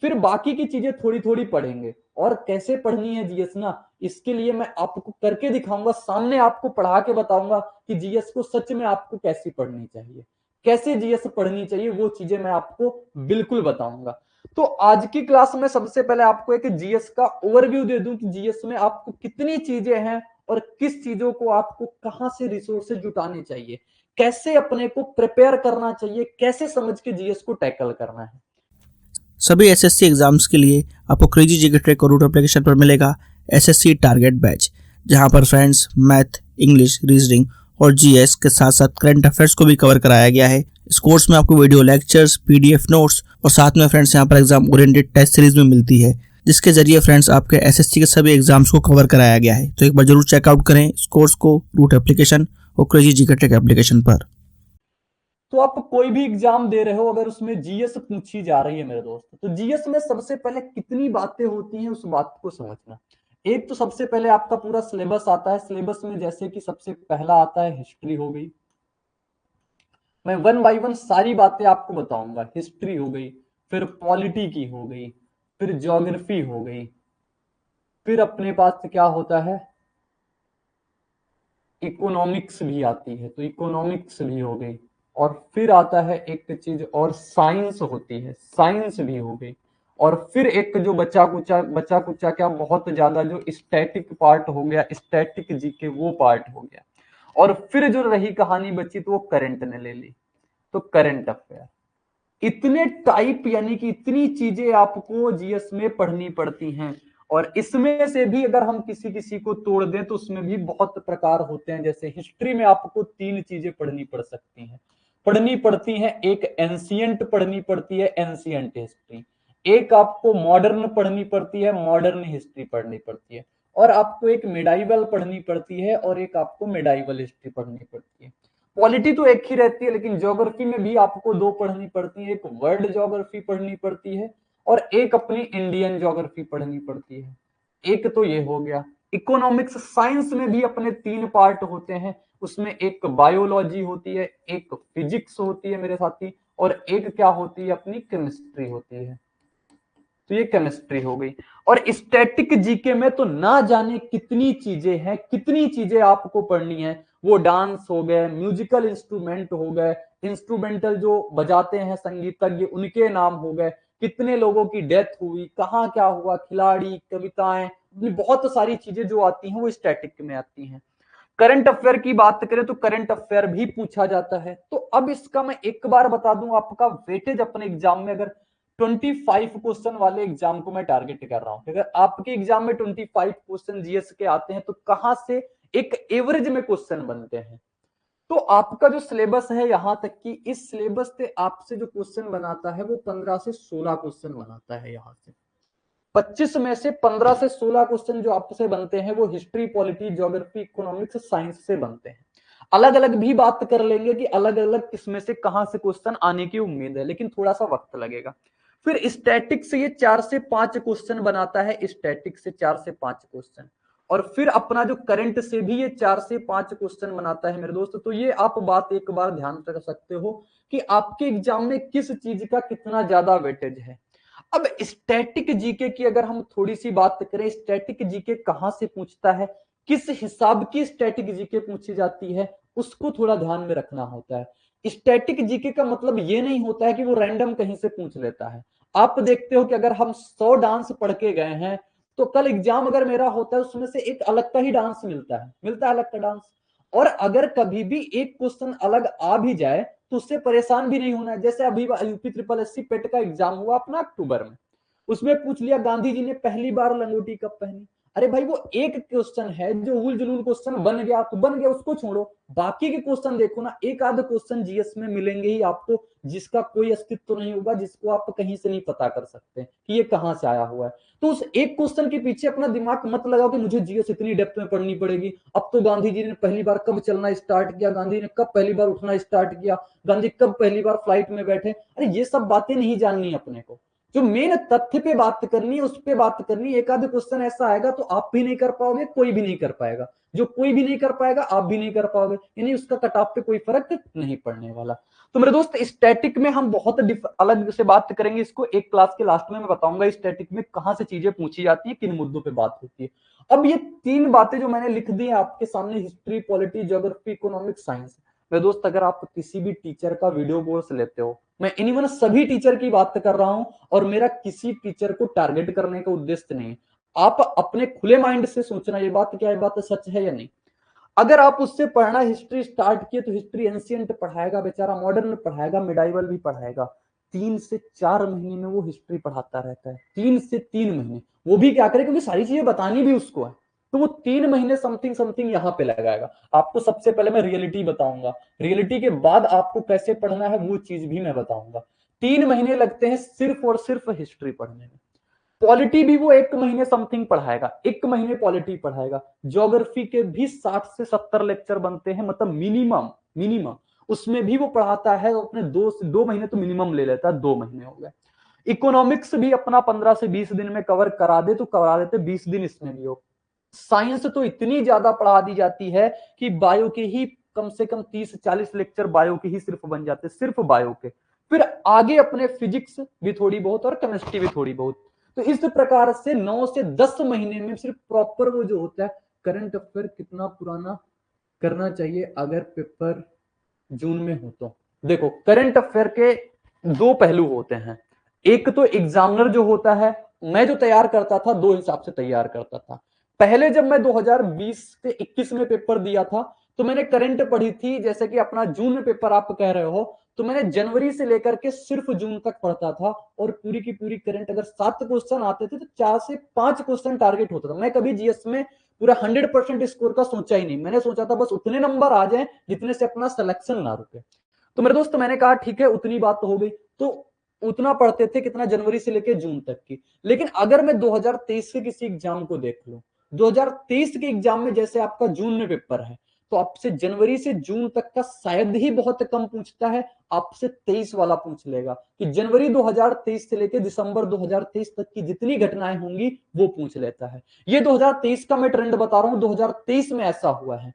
फिर बाकी की चीजें थोड़ी थोड़ी पढ़ेंगे। और कैसे पढ़नी है जीएस ना, इसके लिए मैं आपको करके दिखाऊंगा, सामने आपको पढ़ा के बताऊंगा कि जीएस को सच में आपको कैसी पढ़नी चाहिए, कैसे जीएस पढ़नी चाहिए, वो चीजें मैं आपको बिल्कुल बताऊंगा। तो आज की क्लास में सबसे पहले आपको एक जीएस का ओवरव्यू दे दूं कि जीएस में आपको कितनी चीजें हैं और किस चीजों को आपको कहां से रिसोर्सेज जुटाने चाहिए, कैसे अपने को प्रिपेयर करना चाहिए, कैसे समझ के जीएस को टैकल करना है। सभी एसएससी एग्जाम्स के लिए आपको क्रेजी जीके ट्रैक और रूट एप्लीकेशन पर मिलेगा एसएससी टारगेट बैच, जहां पर फ्रेंड्स मैथ, इंग्लिश, रीजनिंग और जीएस के साथ साथ करंट अफेयर्स को भी कवर कराया गया है। इस कोर्स में आपको वीडियो लेक्चर्स, पीडीएफ नोट्स और साथ में फ्रेंड्स यहाँ पर एग्जाम ओरिएंटेड टेस्ट सीरीज में मिलती है, जिसके जरिए फ्रेंड्स आपके एसएससी के सभी एग्जाम्स को कवर कराया गया है। तो एक बार जरूर चेकआउट करें इस कोर्स को रूट एप्लीकेशन और क्रेजी जीके ट्रैक एप्लीकेशन पर। तो आप कोई भी एग्जाम दे रहे हो, अगर उसमें जीएस पूछी जा रही है मेरे दोस्त, तो जीएस में सबसे पहले कितनी बातें होती हैं उस बात को समझना। एक तो सबसे पहले आपका पूरा सिलेबस आता है, सिलेबस में जैसे कि सबसे पहला आता है हिस्ट्री हो गई, मैं वन बाय वन सारी बातें आपको बताऊंगा। हिस्ट्री हो गई, फिर पॉलिटी की हो गई, फिर ज्योग्राफी हो गई, फिर अपने पास क्या होता है, इकोनॉमिक्स भी आती है, तो इकोनॉमिक्स भी हो गई, और फिर आता है एक चीज और साइंस होती है, साइंस भी हो गई, और फिर एक जो बचा कुचा क्या बहुत ज्यादा जो स्टैटिक पार्ट हो गया, स्टैटिक जीके वो पार्ट हो गया, और फिर जो रही कहानी बची तो वो करंट ने ले ली, तो करंट अफेयर। इतने टाइप यानी कि इतनी चीजें आपको जीएस में पढ़नी पड़ती हैं, और इसमें से भी अगर हम किसी किसी को तोड़ दें तो उसमें भी बहुत प्रकार होते हैं। जैसे हिस्ट्री में आपको 3 चीजें पढ़नी पड़ सकती हैं, पढ़नी पड़ती हैं, एक एंशियंट पढ़नी पड़ती है, एंशियंट हिस्ट्री, एक आपको मॉडर्न पढ़नी पड़ती है, मॉडर्न हिस्ट्री पढ़नी पड़ती है, और आपको एक मिडाइवल पढ़नी पड़ती है, और एक आपको मिडाइवल हिस्ट्री पढ़नी पड़ती है। पॉलिटी तो एक ही रहती है, लेकिन ज्योग्राफी में भी आपको 2 पढ़नी पड़ती है, एक वर्ल्ड ज्योग्राफी पढ़नी पड़ती है और एक अपनी इंडियन ज्योग्राफी पढ़नी पड़ती है। एक तो ये हो गया। इकोनॉमिक्स साइंस में भी अपने 3 पार्ट होते हैं, उसमें एक बायोलॉजी होती है, एक फिजिक्स होती है मेरे साथी, और एक क्या होती है, अपनी केमिस्ट्री होती है। तो ये केमिस्ट्री हो गई। और स्टैटिक जीके में तो ना जाने कितनी चीजें हैं, कितनी चीजें आपको पढ़नी है। वो डांस हो गए, म्यूजिकल इंस्ट्रूमेंट हो गए, इंस्ट्रूमेंटल जो बजाते हैं संगीतज्ञ उनके नाम हो गए, कितने लोगों की डेथ हुई, कहाँ क्या हुआ, खिलाड़ी, कविताएं, बहुत सारी चीजें जो आती हैं वो स्टैटिक में आती हैं। करंट अफेयर की बात करें तो करंट अफेयर भी पूछा जाता है। तो अब इसका मैं एक बार बता दूं, आपका वेटेज अपने एग्जाम में अगर 25 क्वेश्चन वाले एग्जाम को मैं टारगेट कर रहा हूं, अगर आपके एग्जाम में 25 क्वेश्चन जीएस के आते हैं तो कहां से एक एवरेज में क्वेश्चन बनते हैं। तो आपका जो सिलेबस है यहां तक कि इस सिलेबस से आपसे जो क्वेश्चन बनाता है वो 15 से 16 क्वेश्चन बनाता है। यहां से 25 में से 15 से 16 क्वेश्चन जो आपसे बनते हैं वो history, polity, geography, economics, science से बनते हैं। अलग अलग भी बात कर लेंगे कि अलग अलग किसमें से कहां से क्वेश्चन आने की उम्मीद है, लेकिन थोड़ा सा वक्त लगेगा। फिर स्टैटिक से ये 4 से 5 क्वेश्चन बनाता है, स्टैटिक से 4 से 5 क्वेश्चन, और फिर अपना जो करंट से भी ये 4 से 5 क्वेश्चन बनाता है मेरे दोस्त। तो ये आप बात एक बार ध्यान रख सकते हो कि आपके एग्जाम में किस चीज का कितना ज्यादा वेटेज है। अब स्टैटिक जीके की अगर हम थोड़ी सी बात करें, स्टैटिक जीके कहां से पूछता है, किस हिसाब की स्टैटिक जीके पूछी जाती है, उसको थोड़ा ध्यान में रखना होता है। स्टैटिक जीके का मतलब ये नहीं होता है कि वो रैंडम कहीं से पूछ लेता है। आप देखते हो कि अगर हम 100 डांस पढ़ के गए हैं, तो कल एग्जाम अगर मेरा होता है उसमें से एक अलग का ही डांस मिलता है अलग का डांस। और अगर कभी भी एक क्वेश्चन अलग आ भी जाए तो उससे परेशान भी नहीं होना है। जैसे अभी यूपी ट्रिपल एससी पेट का एग्जाम हुआ अपना अक्टूबर में, उसमें पूछ लिया गांधी जी ने पहली बार लंगोटी कब पहनी। अरे भाई वो एक क्वेश्चन है जो उल जुलूल क्वेश्चन बन गया तो बन गया, उसको छोड़ो। बाकी के क्वेश्चन देखो ना, एक आध क्वेश्चन जीएस में मिलेंगे ही आपको जिसका कोई अस्तित्व नहीं होगा, जिसको आप कहीं से नहीं पता कर सकते कि ये कहां से आया हुआ है। तो उस एक क्वेश्चन के पीछे अपना दिमाग मत लगाओ कि मुझे जीएस इतनी डेप्थ में पढ़नी पड़ेगी। अब तो गांधी जी ने पहली बार कब चलना स्टार्ट किया, गांधी ने कब पहली बार उठना स्टार्ट किया, गांधी कब पहली बार फ्लाइट में बैठे। अरे ये सब बातें नहीं जाननी अपने को, जो मेन तथ्य पे बात करनी है उस पे बात करनी है। एक आध क्वेश्चन ऐसा आएगा तो आप भी नहीं कर पाओगे, कोई भी नहीं कर पाएगा। जो कोई भी नहीं कर पाएगा आप भी नहीं कर पाओगे, यानी उसका कट ऑफ पे कोई फर्क नहीं पड़ने वाला। तो मेरे दोस्त स्टैटिक में हम बहुत अलग से बात करेंगे, इसको एक क्लास के लास्ट में मैं बताऊंगा स्टैटिक में कहां से चीजें पूछी जाती है, किन मुद्दों पे बात होती है। अब ये तीन बातें जो मैंने लिख दी है आपके सामने, history, polity, geography, economics, science. मेरे दोस्त अगर आप किसी भी टीचर का वीडियो कोर्स लेते हो, मैं इन्हीं सभी टीचर की बात कर रहा हूं और मेरा किसी टीचर को टारगेट करने का उद्देश्य नहीं है। आप अपने खुले माइंड से सोचना ये बात क्या, ये बात सच है या नहीं। अगर आप उससे पढ़ना हिस्ट्री स्टार्ट किए तो हिस्ट्री एंशियंट पढ़ाएगा बेचारा, मॉडर्न पढ़ाएगा, मिडाइवल भी पढ़ाएगा। 3 से 4 महीने में वो हिस्ट्री पढ़ाता रहता है, 3 से 3 महीने। वो भी क्या करे, क्योंकि सारी चीजें बतानी भी उसको है, तो वो 3 महीने समथिंग समथिंग यहाँ पे लगाएगा। आपको सबसे पहले मैं रियलिटी बताऊंगा, रियलिटी के बाद आपको कैसे पढ़ना है वो चीज भी मैं बताऊंगा। 3 महीने लगते हैं सिर्फ और सिर्फ हिस्ट्री पढ़ने में। पॉलिटी भी वो 1 महीने समथिंग पढ़ाएगा, 1 महीने पॉलिटी पढ़ाएगा। ज्योग्राफी के भी 60 से 70 लेक्चर बनते हैं, मतलब मिनिमम मिनिमम उसमें भी वो पढ़ाता है। अपने 2 महीने तो मिनिमम ले लेता है, 2 महीने हो गए। इकोनॉमिक्स भी अपना 15 से 20 दिन में कवर करा दे तो करा देते, 20 दिन इसमें भी हो। साइंस तो इतनी ज्यादा पढ़ा दी जाती है कि बायो के ही कम से कम 30 से 40 लेक्चर बायो के ही सिर्फ बन जाते, सिर्फ बायो के। फिर आगे अपने फिजिक्स भी थोड़ी बहुत और केमिस्ट्री भी थोड़ी बहुत। तो इस प्रकार से 9 से 10 महीने में सिर्फ प्रॉपर वो जो होता है करंट अफेयर कितना पुराना करना चाहिए अगर पेपर जून में हो तो। देखो करंट अफेयर के दो पहलू होते हैं। एक तो एग्जामिनर जो होता है, मैं जो तैयार करता था दो हिसाब से तैयार करता था। पहले जब मैं 2020 से 21 में पेपर दिया था तो मैंने करंट पढ़ी थी, जैसे कि अपना जून में पेपर आप कह रहे हो, तो मैंने जनवरी से लेकर के सिर्फ जून तक पढ़ता था। और पूरी की पूरी करंट अगर 7 क्वेश्चन आते थे तो 4 से 5 क्वेश्चन टारगेट होता था। मैं कभी जीएस में पूरा 100% स्कोर का सोचा ही नहीं, मैंने सोचा था बस उतने नंबर आ जाए जितने से अपना सिलेक्शन ना रुके। तो मेरे दोस्त मैंने कहा ठीक है उतनी बात तो हो गई, तो उतना पढ़ते थे कितना, जनवरी से लेकर जून तक की। लेकिन अगर मैं 2023 के किसी एग्जाम को देख लूं, 2023 के एग्जाम में जैसे आपका जून में पेपर है, तो आपसे जनवरी से जून तक का शायद ही बहुत कम पूछता है, आपसे 23 वाला पूछ लेगा कि जनवरी 2023 से लेकर दिसंबर 2023 तक की जितनी घटनाएं होंगी वो पूछ लेता है। ये 2023 का मैं ट्रेंड बता रहा हूं, 2023 में ऐसा हुआ है।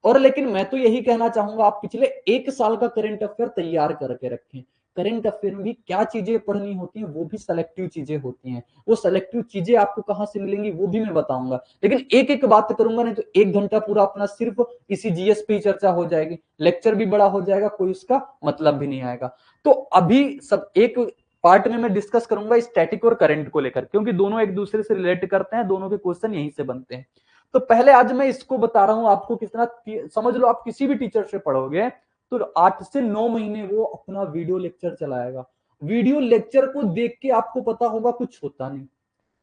और लेकिन मैं तो यही कहना चाहूंगा आप पिछले 1 साल का करंट अफेयर तैयार करके रखें। करंट अफेयर में भी क्या चीजें पढ़नी होती हैं, वो भी सेलेक्टिव चीजें होती हैं। वो सेलेक्टिव चीजें आपको कहां से मिलेंगी वो भी मैं बताऊंगा, लेकिन एक एक बात करूंगा नहीं तो 1 घंटा पूरा अपना सिर्फ इसी जीएस पे ही चर्चा हो जाएगी, लेक्चर भी बड़ा हो जाएगा, कोई उसका मतलब भी नहीं आएगा। तो अभी सब एक पार्ट में मैं डिस्कस करूंगा स्टैटिक और करंट को लेकर, क्योंकि दोनों एक दूसरे से रिलेट करते हैं, दोनों के क्वेश्चन यहीं से बनते हैं। तो पहले आज मैं इसको बता रहा हूं आपको कितना, समझ लो आप किसी भी टीचर से पढ़ोगे तो 8 से 9 महीने वो अपना वीडियो लेक्चर चलाएगा। वीडियो लेक्चर को देख के आपको पता होगा कुछ होता नहीं,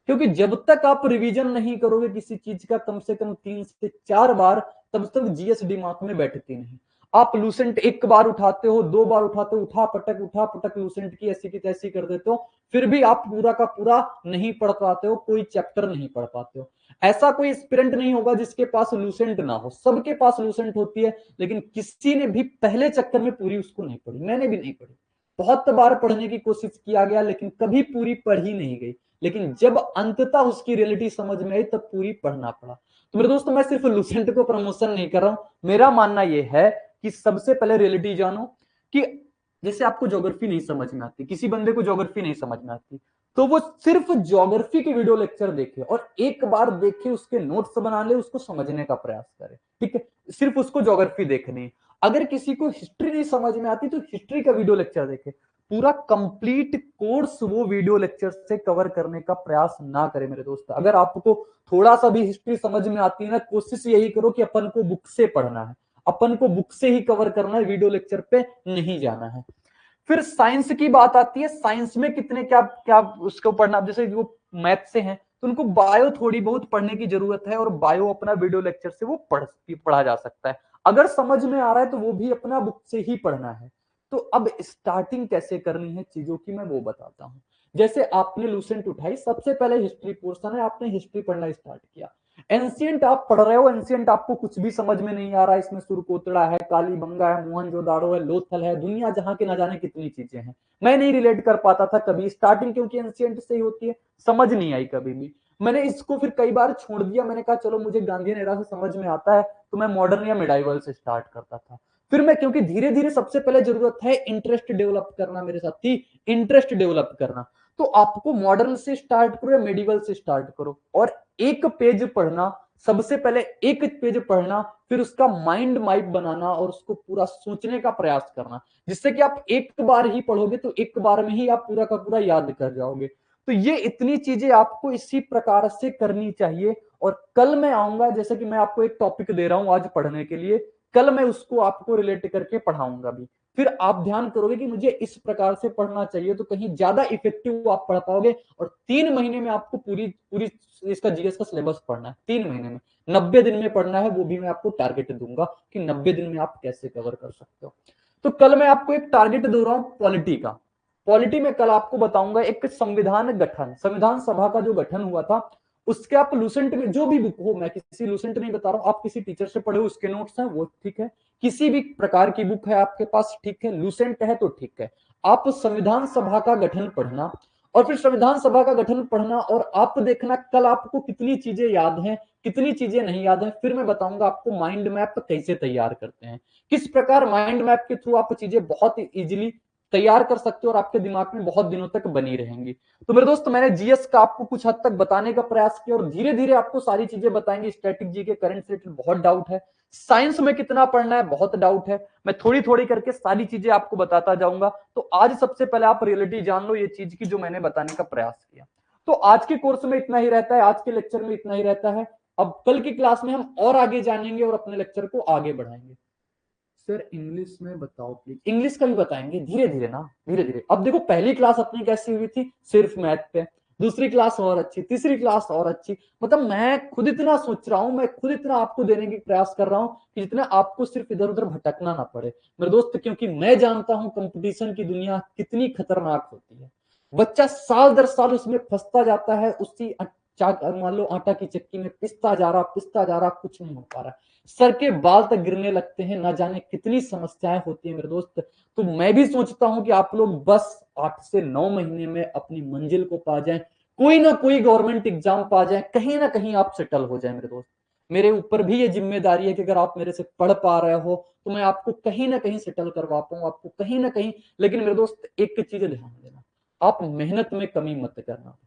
क्योंकि जब तक आप रिवीजन नहीं करोगे किसी चीज का कम से कम 3 से 4 बार, तब तक जीएस दिमाग में बैठती नहीं। आप लूसेंट एक बार उठाते हो, 2 बार उठाते हो, उठा पटक लूसेंट की ऐसी की तैसी कर देते हो, फिर भी आप पूरा का पूरा नहीं पढ़ पाते हो, कोई चैप्टर नहीं पढ़ पाते हो। ऐसा कोई एस्पिरेंट नहीं होगा जिसके पास लूसेंट ना हो, सबके पास लूसेंट होती है, लेकिन किसी ने भी पहले चक्कर में पूरी उसको नहीं पढ़ी, मैंने भी नहीं पढ़ी। बहुत बार पढ़ने की कोशिश किया गया लेकिन कभी पूरी पढ़ी नहीं गई, लेकिन जब अंततः उसकी रियलिटी समझ में आई तब पूरी पढ़ना पड़ा। तो मेरे दोस्तों मैं सिर्फ लूसेंट को प्रमोशन नहीं कर रहा हूं, मेरा मानना यह है कि सबसे पहले रियलिटी जानो। कि जैसे आपको ज्योग्राफी नहीं समझ में आती, किसी बंदे को ज्योग्राफी नहीं समझ में आती, तो वो सिर्फ ज्योग्राफी के वीडियो लेक्चर देखे और एक बार देखे उसके नोट्स बना ले, उसको समझने का प्रयास करे, ठीक है, सिर्फ उसको ज्योग्राफी देखनी। अगर किसी को हिस्ट्री नहीं समझ में आती तो हिस्ट्री का वीडियो लेक्चर देखे, पूरा कंप्लीट कोर्स वो वीडियो लेक्चर से कवर करने का प्रयास ना करे मेरे दोस्त। अगर आपको थोड़ा सा भी हिस्ट्री समझ में आती है ना, कोशिश यही करो कि अपन को बुक से पढ़ना है, अपन को बुक से ही कवर करना है, वीडियो लेक्चर पे नहीं जाना है। फिर साइंस की बात आती है, साइंस में कितने क्या क्या उसको पढ़ना, जैसे वो मैथ से हैं तो उनको बायो थोड़ी बहुत पढ़ने की जरूरत है, और बायो अपना वीडियो लेक्चर से वो पढ़ा जा सकता है। अगर समझ में आ रहा है तो वो भी अपना बुक से ही पढ़ना है। तो अब स्टार्टिंग कैसे करनी है चीजों की मैं वो बताता हूँ। जैसे आपने लूसेंट उठाई, सबसे पहले हिस्ट्री पोर्शन है, आपने हिस्ट्री पढ़ना स्टार्ट किया। एंशियंट आप पढ़ रहे हो, एंशियंट आपको कुछ भी समझ में नहीं आ रहा है, इसमें सुरकोतड़ा है, कालीबंगा है, मोहनजोदाड़ो है, लोथल है, दुनिया जहां के ना जाने कितनी चीजें हैं। मैं नहीं रिलेट कर पाता था कभी स्टार्टिंग, क्योंकि एंशियंट से ही होती है, समझ नहीं आई कभी भी। मैंने इसको फिर कई बार छोड़ दिया, मैंने कहा चलो मुझे गांधीयन एरा से समझ में आता है, तो मैं मॉडर्न या मिडाइवल से स्टार्ट करता था। फिर मैं, क्योंकि धीरे धीरे सबसे पहले जरूरत है इंटरेस्ट डेवलप करना, मेरे साथी इंटरेस्ट डेवलप करना। तो आपको मॉडर्न से स्टार्ट करो या मेडिवल से स्टार्ट करो, और एक पेज पढ़ना, सबसे पहले एक पेज पढ़ना, फिर उसका माइंड मैप बनाना और उसको पूरा सोचने का प्रयास करना, जिससे कि आप एक बार ही पढ़ोगे तो एक बार में ही आप पूरा का पूरा याद कर जाओगे। तो ये इतनी चीजें आपको इसी प्रकार से करनी चाहिए। और कल मैं आऊंगा, जैसे कि मैं आपको एक टॉपिक दे रहा हूं आज पढ़ने के लिए, कल मैं उसको आपको रिलेट करके पढ़ाऊंगा भी। फिर आप ध्यान करोगे कि मुझे इस प्रकार से पढ़ना चाहिए, तो कहीं ज्यादा इफेक्टिव आप पढ़ पाओगे। और 3 महीने में आपको पूरी पूरी इसका जीएस का सिलेबस पढ़ना है, 3 महीने में, 90 दिन में पढ़ना है, वो भी मैं आपको टारगेट दूंगा कि 90 दिन में आप कैसे कवर कर सकते हो। तो कल मैं आपको एक टारगेट दे रहा हूं पॉलिटी का। पॉलिटी में कल आपको बताऊंगा एक संविधान गठन, संविधान सभा का जो गठन हुआ था, उसके आप लूसेंट में जो भी बुक हो, मैं किसी लूसेंट नहीं बता रहा हूं, आप किसी टीचर से पढ़े हो, उसके नोट्स हैं वो ठीक है, किसी भी प्रकार की बुक है आपके पास ठीक है, लूसेंट है तो ठीक है, आप संविधान सभा का गठन पढ़ना। और फिर संविधान सभा का गठन पढ़ना और आप देखना कल आपको कितनी चीजें याद हैं, कितनी चीजें नहीं याद है। फिर मैं बताऊंगा आपको माइंड मैप कैसे तैयार करते हैं, किस प्रकार माइंड मैप के थ्रू आप चीजें बहुत इजीली तैयार कर सकते हो और आपके दिमाग में बहुत दिनों तक बनी रहेंगी। तो मेरे दोस्त, मैंने जीएस का आपको कुछ हद तक बताने का प्रयास किया और धीरे धीरे आपको सारी चीजें बताएंगे। स्टैटिक जी के करंट से बहुत डाउट है, साइंस में कितना पढ़ना है बहुत डाउट है, मैं थोड़ी थोड़ी करके सारी चीजें आपको बताता जाऊंगा। तो आज सबसे पहले आप रियलिटी जान लो ये चीज की जो मैंने बताने का प्रयास किया। तो आज के कोर्स में इतना ही रहता है, आज के लेक्चर में इतना ही रहता है। अब कल की क्लास में हम और आगे जानेंगे और अपने लेक्चर को आगे बढ़ाएंगे। सर इंग्लिश में बताओ प्लीज, इंग्लिश का भी बताएंगे धीरे धीरे ना, धीरे धीरे। अब देखो पहली क्लास अपनी कैसी हुई थी, सिर्फ मैथ पे, दूसरी क्लास और अच्छी, तीसरी क्लास और अच्छी। मतलब मैं खुद इतना सोच रहा हूं, मैं खुद इतना आपको देने की प्रयास कर रहा हूं कि जितना आपको सिर्फ इधर उधर भटकना ना पड़े मेरे दोस्त, क्योंकि मैं जानता हूं कंपटीशन की दुनिया कितनी खतरनाक होती है। बच्चा साल दर साल उसमें फंसता जाता है, उसी मान लो आटा की चक्की में पिसता जा रहा, कुछ नहीं हो पा रहा, सर के बाल तक गिरने लगते हैं, ना जाने कितनी समस्याएं होती है मेरे दोस्त। तो मैं भी सोचता हूं कि आप लोग बस 8 से 9 महीने में अपनी मंजिल को पा जाएं, कोई ना कोई गवर्नमेंट एग्जाम पा जाएं, कहीं ना कहीं आप सेटल हो जाएं मेरे दोस्त। मेरे ऊपर भी ये जिम्मेदारी है कि अगर आप मेरे से पढ़ पा रहे हो तो मैं आपको कहीं ना कहीं सेटल करवा पाऊं, आपको कहीं ना कहीं। लेकिन मेरे दोस्त एक चीज ध्यान देना, आप मेहनत में कमी मत करना,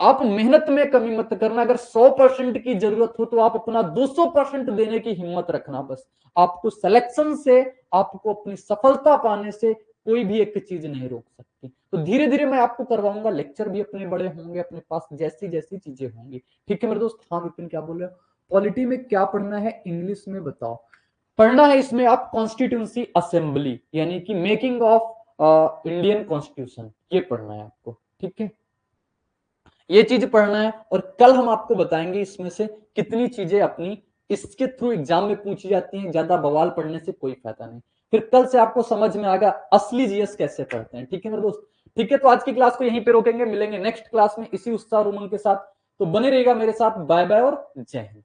आप मेहनत में कमी मत करना। अगर 100% की जरूरत हो तो आप अपना 200% देने की हिम्मत रखना। बस आपको सिलेक्शन से, आपको अपनी सफलता पाने से कोई भी एक चीज नहीं रोक सकती। तो धीरे धीरे मैं आपको करवाऊंगा, लेक्चर भी अपने बड़े होंगे, अपने पास जैसी जैसी चीजें होंगी, ठीक है मेरे दोस्त। हाँ विपिन क्या बोल रहे हो, पॉलिटी में क्या पढ़ना है इंग्लिश में बताओ। पढ़ना है इसमें आप कॉन्स्टिट्यूंसी असेंबली, यानी कि मेकिंग ऑफ इंडियन कॉन्स्टिट्यूशन, ये पढ़ना है आपको, ठीक है, ये चीज पढ़ना है। और कल हम आपको बताएंगे इसमें से कितनी चीजें अपनी इसके थ्रू एग्जाम में पूछी जाती हैं, ज्यादा बवाल पढ़ने से कोई फायदा नहीं। फिर कल से आपको समझ में आएगा असली जीएस कैसे पढ़ते हैं, ठीक है मेरे दोस्त। ठीक है, तो आज की क्लास को यहीं पे रोकेंगे, मिलेंगे नेक्स्ट क्लास में इसी उत्साह और उमंग के साथ। तो बने रहेगा मेरे साथ, बाय बाय और जय हिंद।